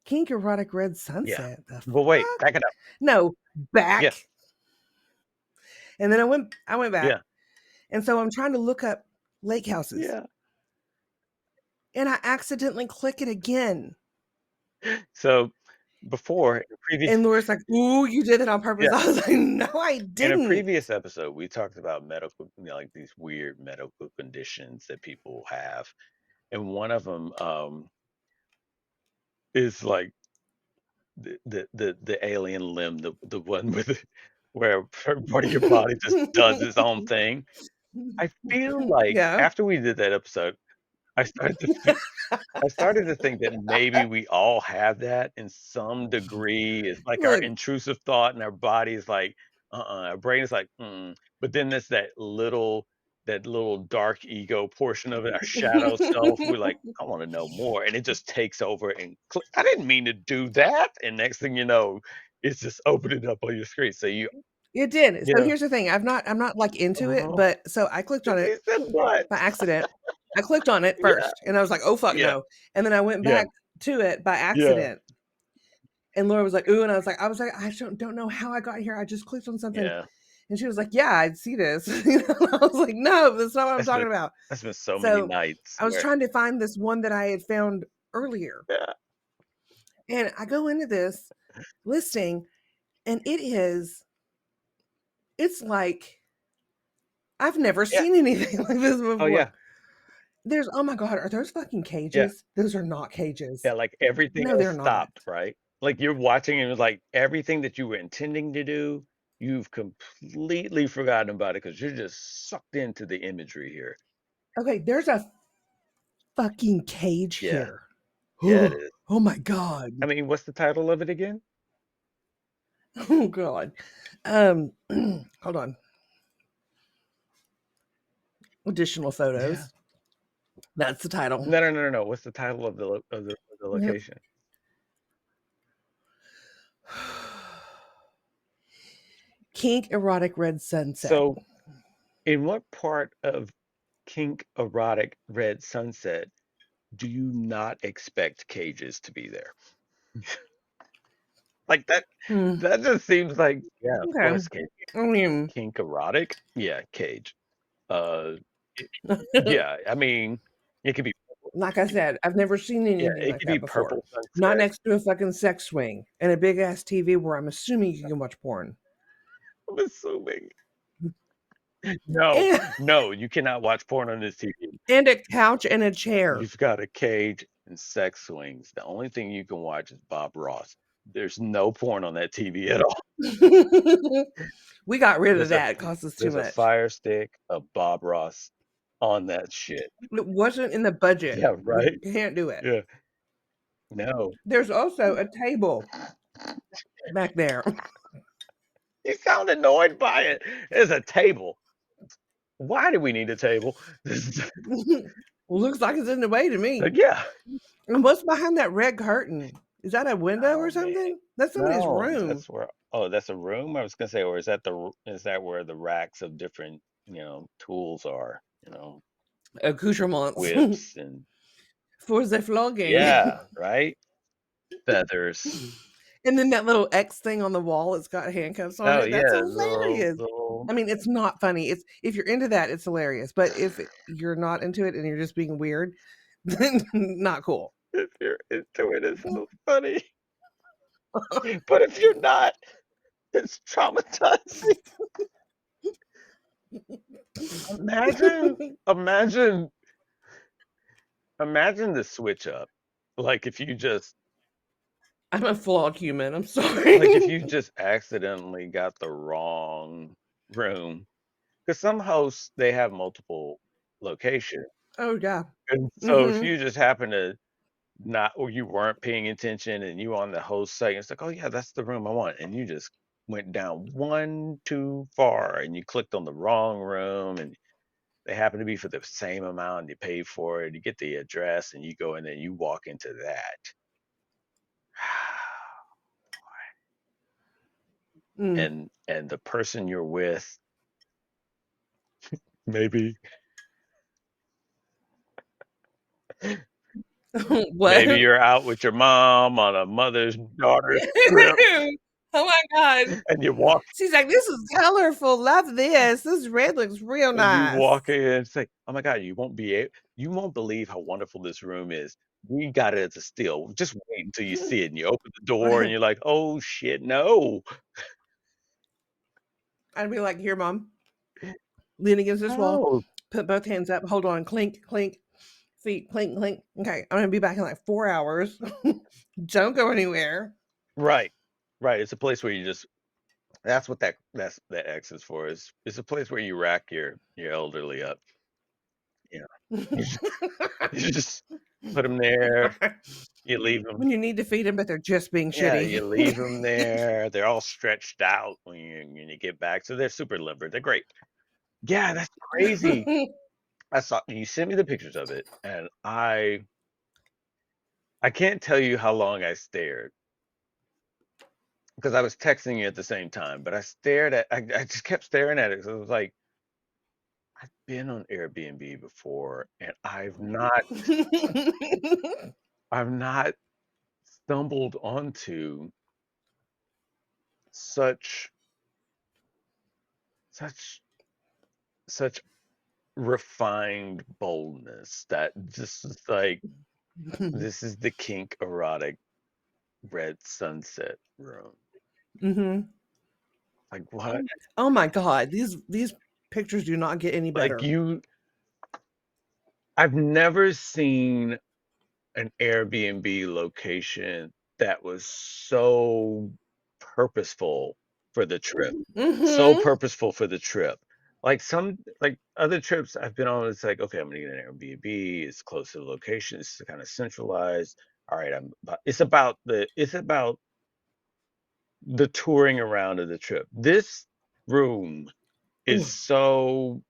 Kink Erotic Red Yeah. Sunset. The But wait, fuck? back it up. No, Yeah. back. And then I went back, Yeah. and so I'm trying to look up lake houses, Yeah. and I accidentally click it again. So before, in previous And Laura's like, "Ooh, you did it on purpose." yeah, I was like, "No, I in a didn't." previous episode, we talked about medical, like these weird medical conditions that people have, and one of them is like the alien limb, the one with where part of your body just does its own thing. I feel like Yeah. after we did that episode, I started to think I started to think that maybe we all have that in some degree. It's like our Look, intrusive thought and our body is like, our brain is like, mm. But then there's that little dark ego portion of it, our shadow self. We're like, I want to know more, and it just takes over and click. I didn't mean to do that, and next thing you know, it's just opening up on your screen. So it did. So yeah, here's the thing, I'm not, like, into it, uh-huh. but so I clicked on it He said, "What?" by accident. I clicked on it Yeah, first, and I was like, "Oh, fuck yeah, no," and then I went yeah, back to it by yeah, accident, and Laura was like, "Ooh," and I was like, "I don't know how I got here. I just clicked on something," yeah. and she was like, "Yeah, I'd see this." I was like, "No, that's not what I'm That's been talking about." that's been so many So, nights I was where trying to find this one that I had found earlier, yeah, and I go into this listing, and it's like I've never yeah. seen anything like this Oh, before. yeah. Oh my god, are those fucking Yeah. cages? Those are not Yeah, cages. like, everything No, else they're not. stopped, right? Like, you're watching and it's like everything that you were intending to do, you've completely forgotten about it because 'cause you're just sucked into the imagery here. Okay, there's a fucking cage Yeah. here. Yeah, it Oh, is. oh my god. I mean, what's the title of it again? Oh god. Um, hold on. Additional Yeah. photos. That's the title. No, no, no, no, no. What's the title of the Yep. location? Kink erotic red sunset. So, in what part of Kink Erotic Red Sunset do you not expect cages to be there? Like, Hmm. that just seems like, yeah, of Okay. course, cage. I mean, Kink erotic? Yeah, cage. Uh, it yeah, I mean, it could be purple like I said, I've never seen yeah, anything it like could be that before. purple Not sunset, next to a fucking sex swing and a big ass TV where I'm assuming you can watch porn. I'm assuming. No, And, no, you cannot watch porn on this TV. and a couch and a chair. You've got a cage and sex swings. The only thing you can watch is Bob Ross. There's no porn on that TV at all. We got rid of There's a that. It cost us too there's a much. Fire Stick of Bob Ross on that shit. It wasn't in the budget. Yeah, We right? can't do it. Yeah. No. There's also a table back there. You sound annoyed by it. There's a table. Why do we need a table? This is Looks like it's in the way to me. like, yeah. And what's behind that red curtain? Is that a window or Oh, man. something? That's somebody's No, room. that's where oh, that's a room? I was gonna say, or is that where the racks of different, tools are, Accoutrements whips and for the flogging. yeah, right? Feathers. And then that little X thing on the wall, it's got handcuffs on Oh, it. That's yeah, the little hilarious. the little I mean, it's not funny. It's if you're into that, it's hilarious. But if you're not into it and you're just being weird, then not cool. if you're into it, it's so funny. But if you're not, it's traumatizing. Imagine imagine imagine the switch up. Like if you just I'm a flawed human. I'm like if sorry. you just accidentally got the wrong room. Because some hosts they have multiple locations. Oh yeah. And so if Hmm. you just happen to not or you weren't paying attention and you on the host site, it's like, oh yeah, that's the room I want. And you just went down one too far and you clicked on the wrong room and they happen to be for the same amount and you pay for it. You get the address and you go in there and you walk into that. Mm. And the person you're with, maybe maybe What? you're out with your mom on a mother's daughter trip Oh my god. and you walk She's like, this is colorful. Love this. This red looks real and you nice. walk in, it's like, oh my God, you won't believe how wonderful this room is. We got it as a steal. Just wait until you see it and you open the door and you're like, oh shit, no. I'd be like, here, mom, lean against this wall, No. put both hands up, hold on, clink, clink, feet, clink, clink. Okay, I'm gonna be back in like 4 hours. Don't go anywhere. Right. Right. It's a place where you just that's what that X is for. Is it's a place where you rack your elderly up. You know. You just, you just put them there, you leave them. When you need to feed them, but they're just being Yeah, shitty. you leave them there. They're all stretched out when you get back. So they're super limber. They're great. Yeah, that's crazy. I saw you sent me the pictures of it, and I can't tell you how long I stared because I was texting you at the same time, but I just kept staring at it because it was like I've been on Airbnb before, and I've not stumbled onto such such such refined boldness that just is like this is the kink erotic red sunset room. Hmm. Like what? Oh my god, these pictures do not get any Like better. I've never seen an Airbnb location that was so purposeful for the trip. So Hmm. purposeful for the trip. Like other trips I've been on, it's like, okay, I'm gonna get an Airbnb, it's close to the location, it's kind of centralized. All right, it's about the touring around of the trip. This room is Ooh. so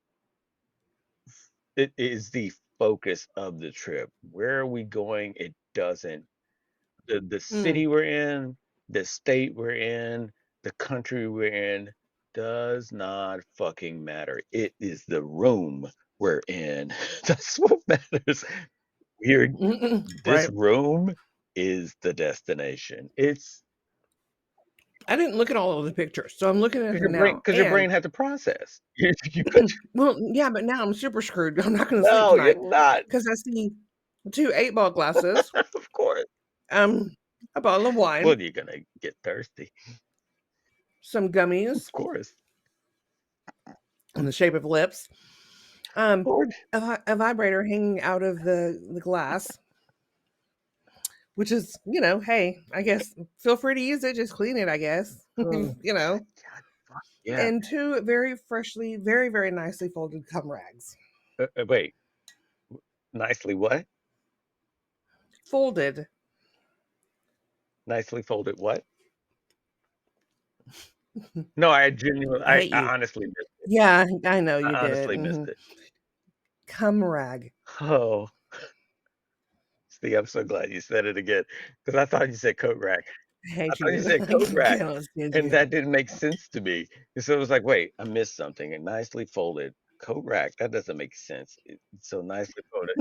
it is the focus of the trip. Where are we going? It doesn't the Mm. city we're in, the state we're in, the country we're in does not fucking matter. It is the room we're in. That's what matters. We're Mm-mm. this Right. room is the destination. It's I didn't look at all of the pictures, so I'm looking at them now. because your And brain had to process. You could well, yeah, but now I'm super screwed. I'm not going to sleep no, you're tonight not. because I see two 8 ball glasses, Of course. um, a bottle of Well, wine, you're gonna get thirsty. some Of gummies course. in the shape of lips, Lord. a vibrator hanging out of the glass, which is, hey, I guess feel free to use it. Just clean it, I guess. Oh, you know, God, fuck yeah. and two very freshly, very, very nicely folded cum rags. Wait, nicely what? Folded. Nicely folded what? No, I genuinely, I hate I you. honestly missed it. Yeah, I know you I did. honestly missed it. Cum rag. Oh, see, I'm so glad you said it again because I thought you said coat rack. I I hate thought you you. said I coat rack, cannot stand and you. that didn't make sense to me. And so it was like, wait, I missed something. And nicely folded coat rack. That doesn't make sense. It's so nicely folded.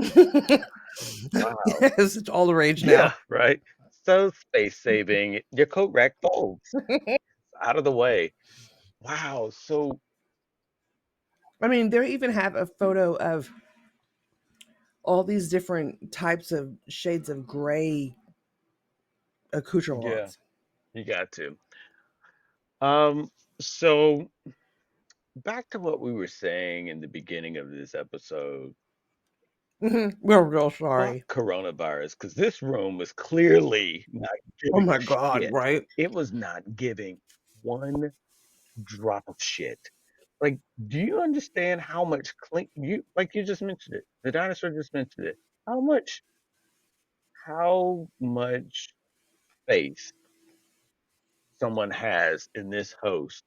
Wow. Yes, it's all the rage Yeah, now. right. So space saving. Your coat rack folds out of the way. Wow. So I mean, they even have a photo of all these different types of shades of gray yeah, accoutrements. you got to. So back to what we were saying in the beginning of this episode. We're real Fuck sorry. coronavirus, because this room was clearly not Oh giving my a God, shit. right? It was not giving one drop of shit. Like, do you understand how much clean you just mentioned it? The dinosaur just mentioned it. How much faith someone has in this host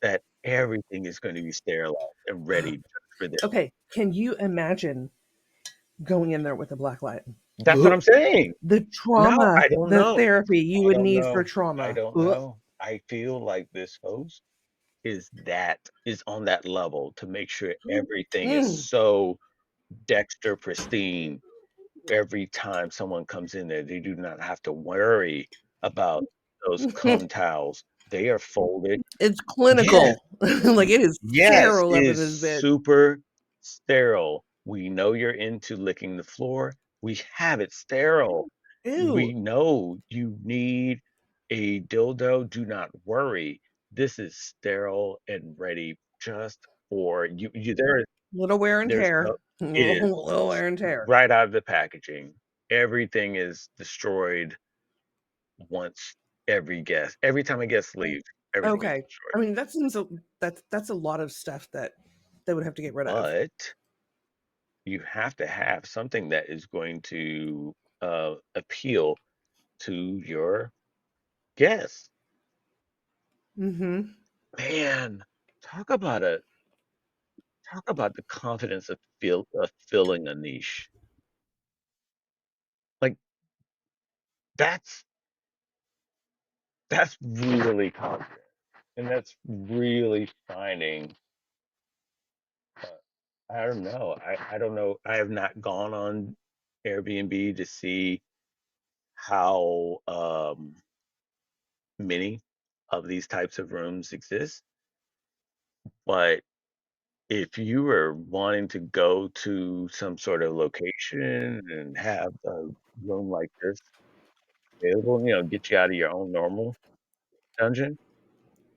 that everything is going to be sterilized and ready just for them. Okay, can you imagine going in there with a black light? That's what Ugh. I'm saying. The No, trauma, I don't the know. therapy you I would don't need for know. I trauma. don't Ugh. know. I feel like this host is on that level to make sure everything is Mm. so Dexter pristine every time someone comes in there. They do not have to worry about those cum towels. They are folded. It's Yes, clinical. Like it is yes, sterile it up in is this bit. super sterile. We know you're into licking the floor. We have it sterile. Ew. We know you need a dildo. Do not worry. This is sterile and ready just for you. Little wear and There's no. tear. It is Little wear and tear. right out of the packaging. Everything is destroyed once every time a guest leaves, everything is Okay. I destroyed. mean, that seems that's a lot of stuff that they would have to get rid of. But you have to have something that is going to appeal to your guests. Mhm. Man, talk about a talk about the confidence of filling a niche. Like that's that's really confident, and that's really finding. Uh, I don't know. I don't know. I have not gone on Airbnb to see how many of these types of rooms exist, but if you are wanting to go to some sort of location and have a room like this available, get you out of your own normal dungeon,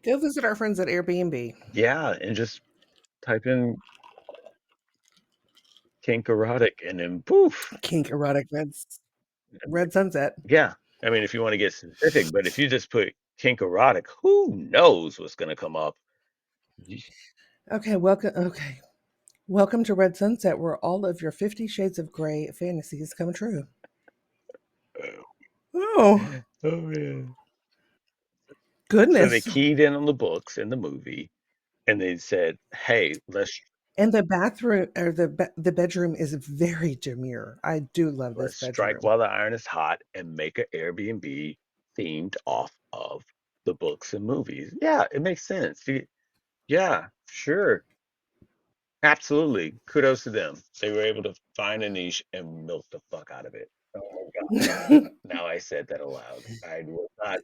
Go visit our friends at Airbnb. yeah, and just type in kink erotic and then poof. Kink erotic red sunset. Yeah. I mean, if you want to get specific, but if you just put kink erotic, who knows what's going to come up? Yeesh. Okay, welcome to Red Sunset, where all of your 50 Shades of Grey fantasies come true. Oh, Oh man. So they goodness. keyed in on the books in the movie and they said, "Hey, And the bathroom or the bedroom is very demure. I do love this let's strike bedroom. while the iron is hot and make an Airbnb themed off of the books and movies." Yeah, it makes sense. Yeah, sure. Absolutely. Kudos to them. They were able to find a niche and milk the fuck out of it. Oh my God. Now I said that aloud. I will not.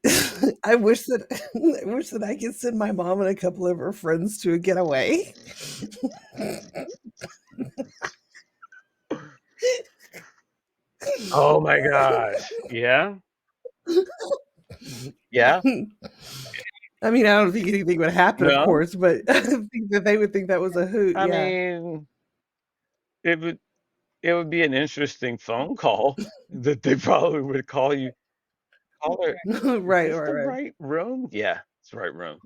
I wish that I wish that I could send my mom and a couple of her friends to a getaway. Oh my gosh. Yeah. Yeah. I mean, I don't think anything would happen, of No. course, but I think that they would think that was a hoot. I Yeah. mean, it would it would be an interesting phone call that they probably would call her. Is Right, this right, the right. right room? Yeah, it's the right room.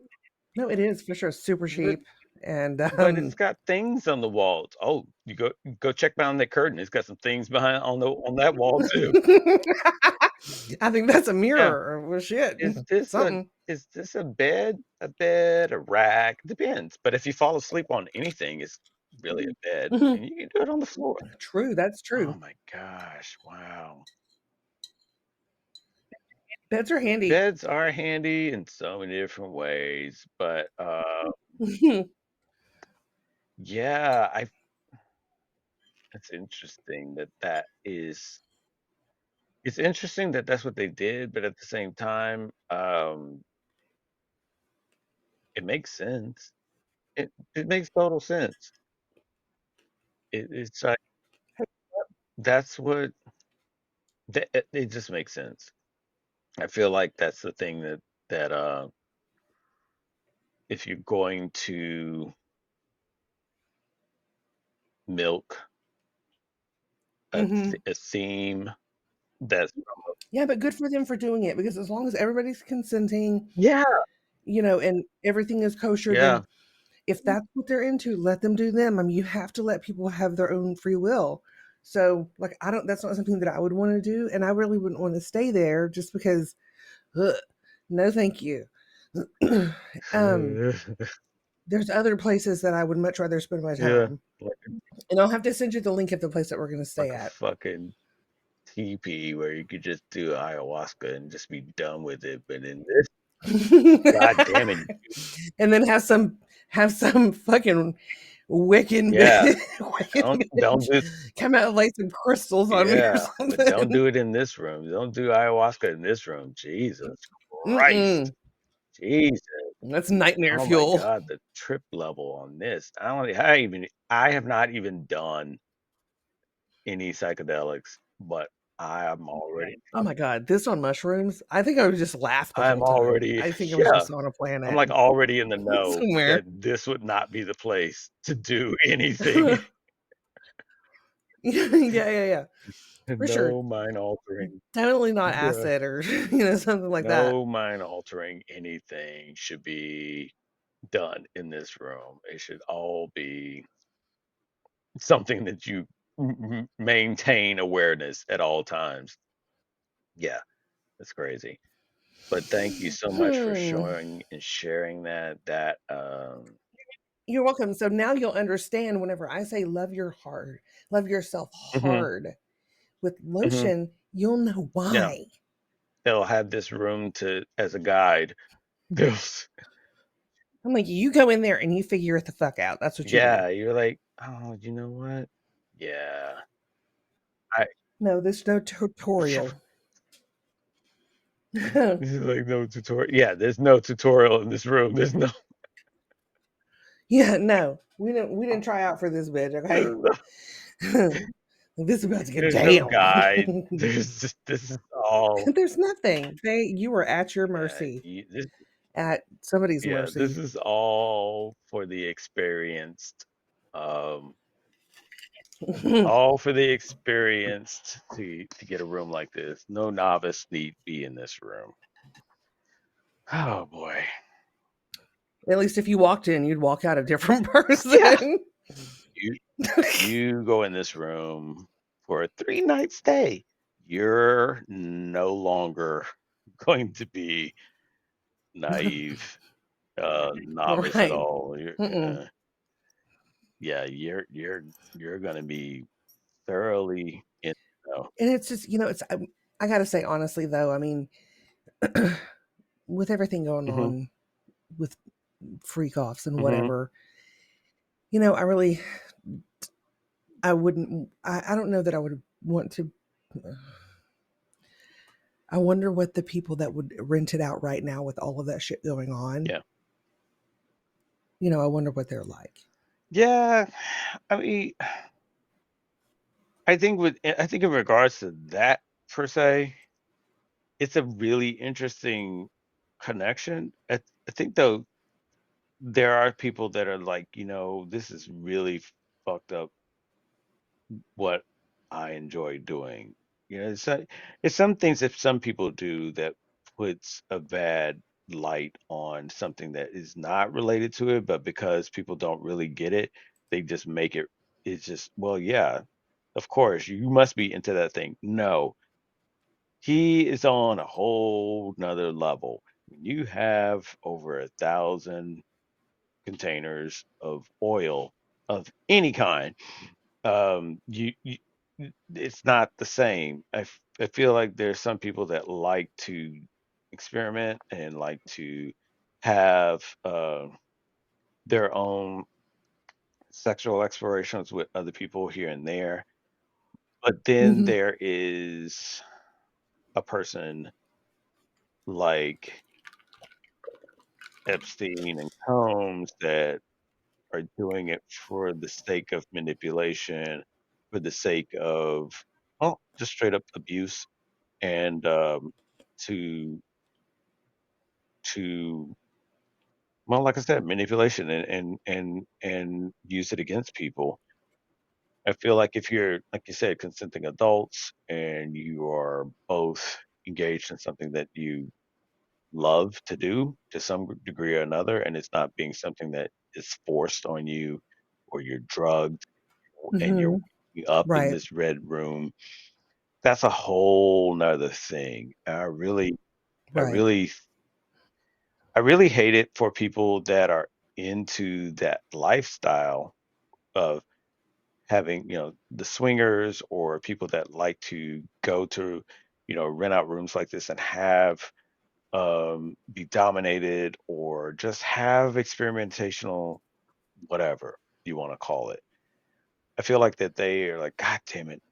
No, it is for sure super But cheap. And but it's got things on the walls. Oh, you go check behind that curtain. It's got some things behind on that wall too. I think that's a Yeah. mirror. Well, shit, Is this a something. is this a bed? A bed, a rack? Depends. But if you fall asleep on anything, it's really a bed, and you can do it on the floor. True, that's Oh true. my gosh! Wow. Beds are handy. Beds are handy in so many different ways, but yeah, I it's interesting it's interesting that that's what they did, but at the same time, it makes sense. It makes total sense. It's like that's what it just makes sense. I feel like that's the thing that if you're going to milk Hmm. a theme that's Yeah, but good for them for doing it because as long as everybody's consenting, yeah, and everything is kosher, yeah. then if that's what they're into, let them do them. I mean, you have to let people have their own free will. So, like, I don't. That's not something that I would want to do, and I really wouldn't want to stay there just because. Ugh, no, thank you. um, there's other places that I would much rather spend my Yeah, time, like and I'll have to send you the link of the place that we're going to stay like a at. fucking teepee where you could just do ayahuasca and just be done with it. But in this, god damn it, And then have some fucking Wiccan yeah, Wiccan don't bitch do come out and lay some crystals on me or yeah, but don't something. do it in this room. Don't do ayahuasca in this room. Jesus Christ, Mm-mm. Jesus. That's nightmare Oh my fuel. God, the trip level on this. I have not even done any psychedelics. but I'm already Oh my god, this on mushrooms? I think I would just laugh the I'm whole time. already I think I was yeah. just on a I'm planet like already in the know somewhere. that this would not be the place to do anything. Yeah, yeah, yeah, for sure. No mind altering. Definitely not Yeah. acid or, something like that. No mind altering anything should be done in this room. It should all be something that you maintain awareness at all times. Yeah, that's crazy. But thank you so much for Hmm. showing and sharing that. That You're welcome. So now you'll understand whenever I say love your heart, love yourself mhm, hard with mhm, lotion, you'll know yeah, why. they'll have this room to as a guide. They'll, I'm like, you go in there and you figure it the fuck out. That's what you do. yeah, you're like, oh, you know what? Yeah, I. No, there's no tutorial. This is like no tutorial. Yeah, there's no tutorial in this room. There's no, Yeah, no. We didn't try out for this bitch, okay? there's no, This is about to get there's no down. guide. There's just this is all. There's nothing. You were at your Yeah, mercy, this at somebody's yeah, this mercy. is all for the experienced. Um, all for the experienced to get a room like this. No novice need be in this room. Oh boy. At least if you walked in, you'd walk out a different Yeah. person. You you go in this room for a 3 night stay. You're no longer going to be naive, novice at Right. all. Mm-mm. Yeah, you're gonna be thoroughly in the know. And it's just, I gotta say honestly though, I mean, with everything going Hmm. on with freak offs and Hmm. whatever, I really, I wouldn't, I don't know that I would want to. I wonder what the people that would rent it out right now with all of that shit going on, Yeah. I wonder what they're like. Yeah. I mean, I think in regards to that per se, it's a really interesting connection. I think though there are people that are like, this is really fucked up what I enjoy doing. It's some things that some people do that puts a bad light on something that is not related to it, but because people don't really get it, they just make it. It's just, well, yeah, of course, you must be into that thing. No, he is on a whole nother level. When you have over 1,000 containers of oil of any kind, you it's not the same. I feel like there's some people that like to experiment and like to have their own sexual explorations with other people here and there. But then Hmm. there is a person like Epstein and Combs that are doing it for the sake of manipulation, for the sake of, well, just straight up abuse and to to well, like I said, manipulation and use it against people. I feel like if you're, like you said, consenting adults and you are both engaged in something that you love to do to some degree or another, and it's not being something that is forced on you or you're drugged and you're Hmm. waking up in Right. this red room, that's a whole nother thing. I Right. really I really hate it for people that are into that lifestyle of having, the swingers or people that like to go to, rent out rooms like this and have be dominated or just have experimentational whatever you want to call it. I feel like that they are like, God damn it,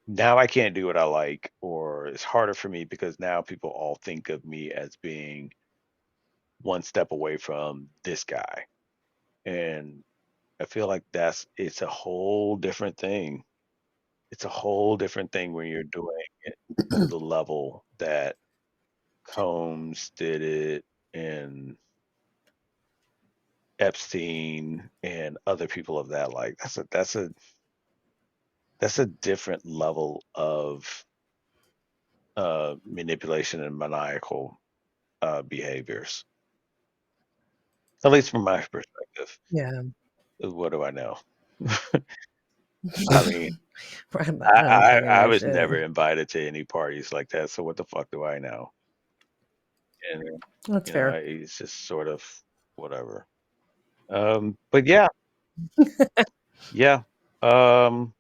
now I can't do what I like, or it's harder for me because now people all think of me as being one step away from this guy. And I feel like it's a whole different thing. it's a whole different thing when you're doing it to the level that Combs did it and Epstein and other people of that like. That's a different level of manipulation and maniacal behaviors. At least from my perspective. Yeah. What do I know? I mean, I don't fucking I know was shit. never invited to any parties like that, so what the fuck do I know? And That's fair. it's just sort of whatever. But yeah, yeah, um,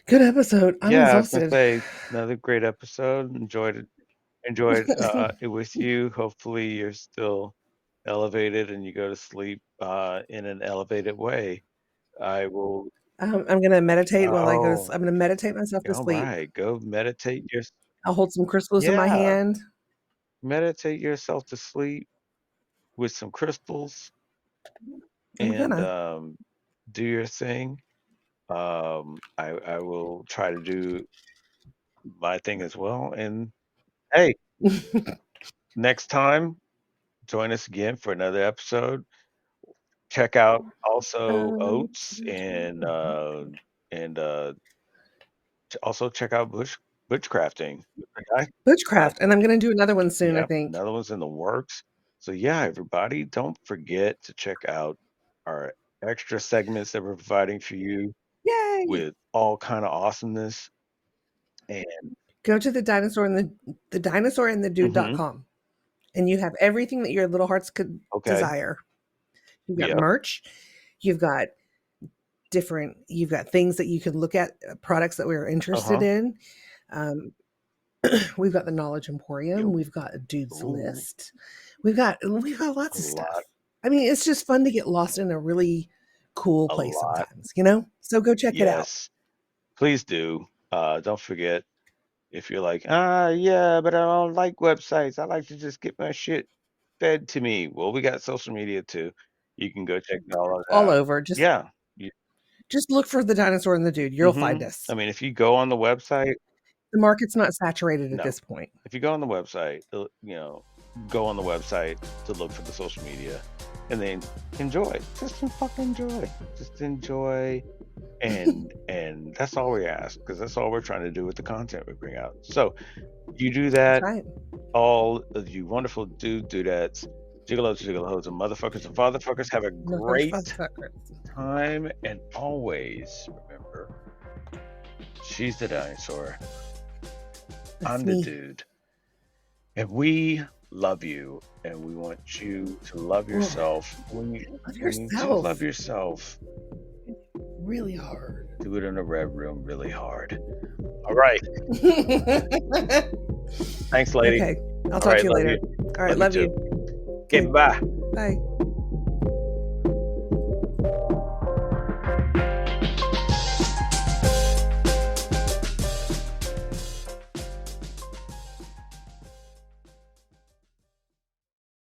Good episode. I'm yeah. I was gonna exhausted. say another great episode. Enjoyed it with you. Hopefully, you're still elevated and you go to sleep in an elevated way. I will. I'm gonna meditate while I go. Oh, I'm gonna meditate myself to all sleep. right. Go meditate your. I'll hold some crystals in my Yeah, hand. meditate yourself to sleep with some crystals I'm and gonna. do your thing. I will try to do my thing as well. And hey, next time, join us again for another episode. Check out also Um, Oats and also check out Bushcrafting. The guy- Witchcraft, and I'm gonna do another one soon. I Yep, think. another one's in the works. So yeah, everybody, don't forget to check out our extra segments that we're providing for you Yay! with all kind of awesomeness. And Go to the dinosaur and the hmm dude.com, and you have everything that your little hearts could okay, desire. You've got yep, merch. You've got you've got things that you can look at, products that we're interested uh-huh, in. Um, we've got the Knowledge Emporium. yep, We've got a Dude's ooh, List. We've got a lots of lot, stuff. I mean, it's just fun to get lost in a really cool a place lot. sometimes, you know? So go check it out. Yes, please do. Don't forget if you're like, yeah, but I don't like websites. I like to just get my shit fed to me. Well, we got social media too. You can go check all of that All out. over. Yeah. You, Just look for the dinosaur and the dude. You'll find I us. mean, if you go on the website, The market's not saturated at no. this point. If you go on the website, go on the website to look for the social media and then enjoy. Just fucking enjoy. Just enjoy and that's all we ask because that's all we're trying to do with the content we bring out. So you do That's that, right. all of you wonderful dudettes, gigolos, gigolos, and motherfuckers and fatherfuckers have a Motherfuckers, great motherfuckers. time and always remember, she's the dinosaur, That's I'm the me. dude, and we love you and we want you to love Well, yourself. love When you do yourself love yourself, really hard. do it in a red room really hard. All right. Thanks, lady. Okay. I'll All talk to right, you love later. you. All right. Love you Love too. you. Okay, Okay. bye. Bye.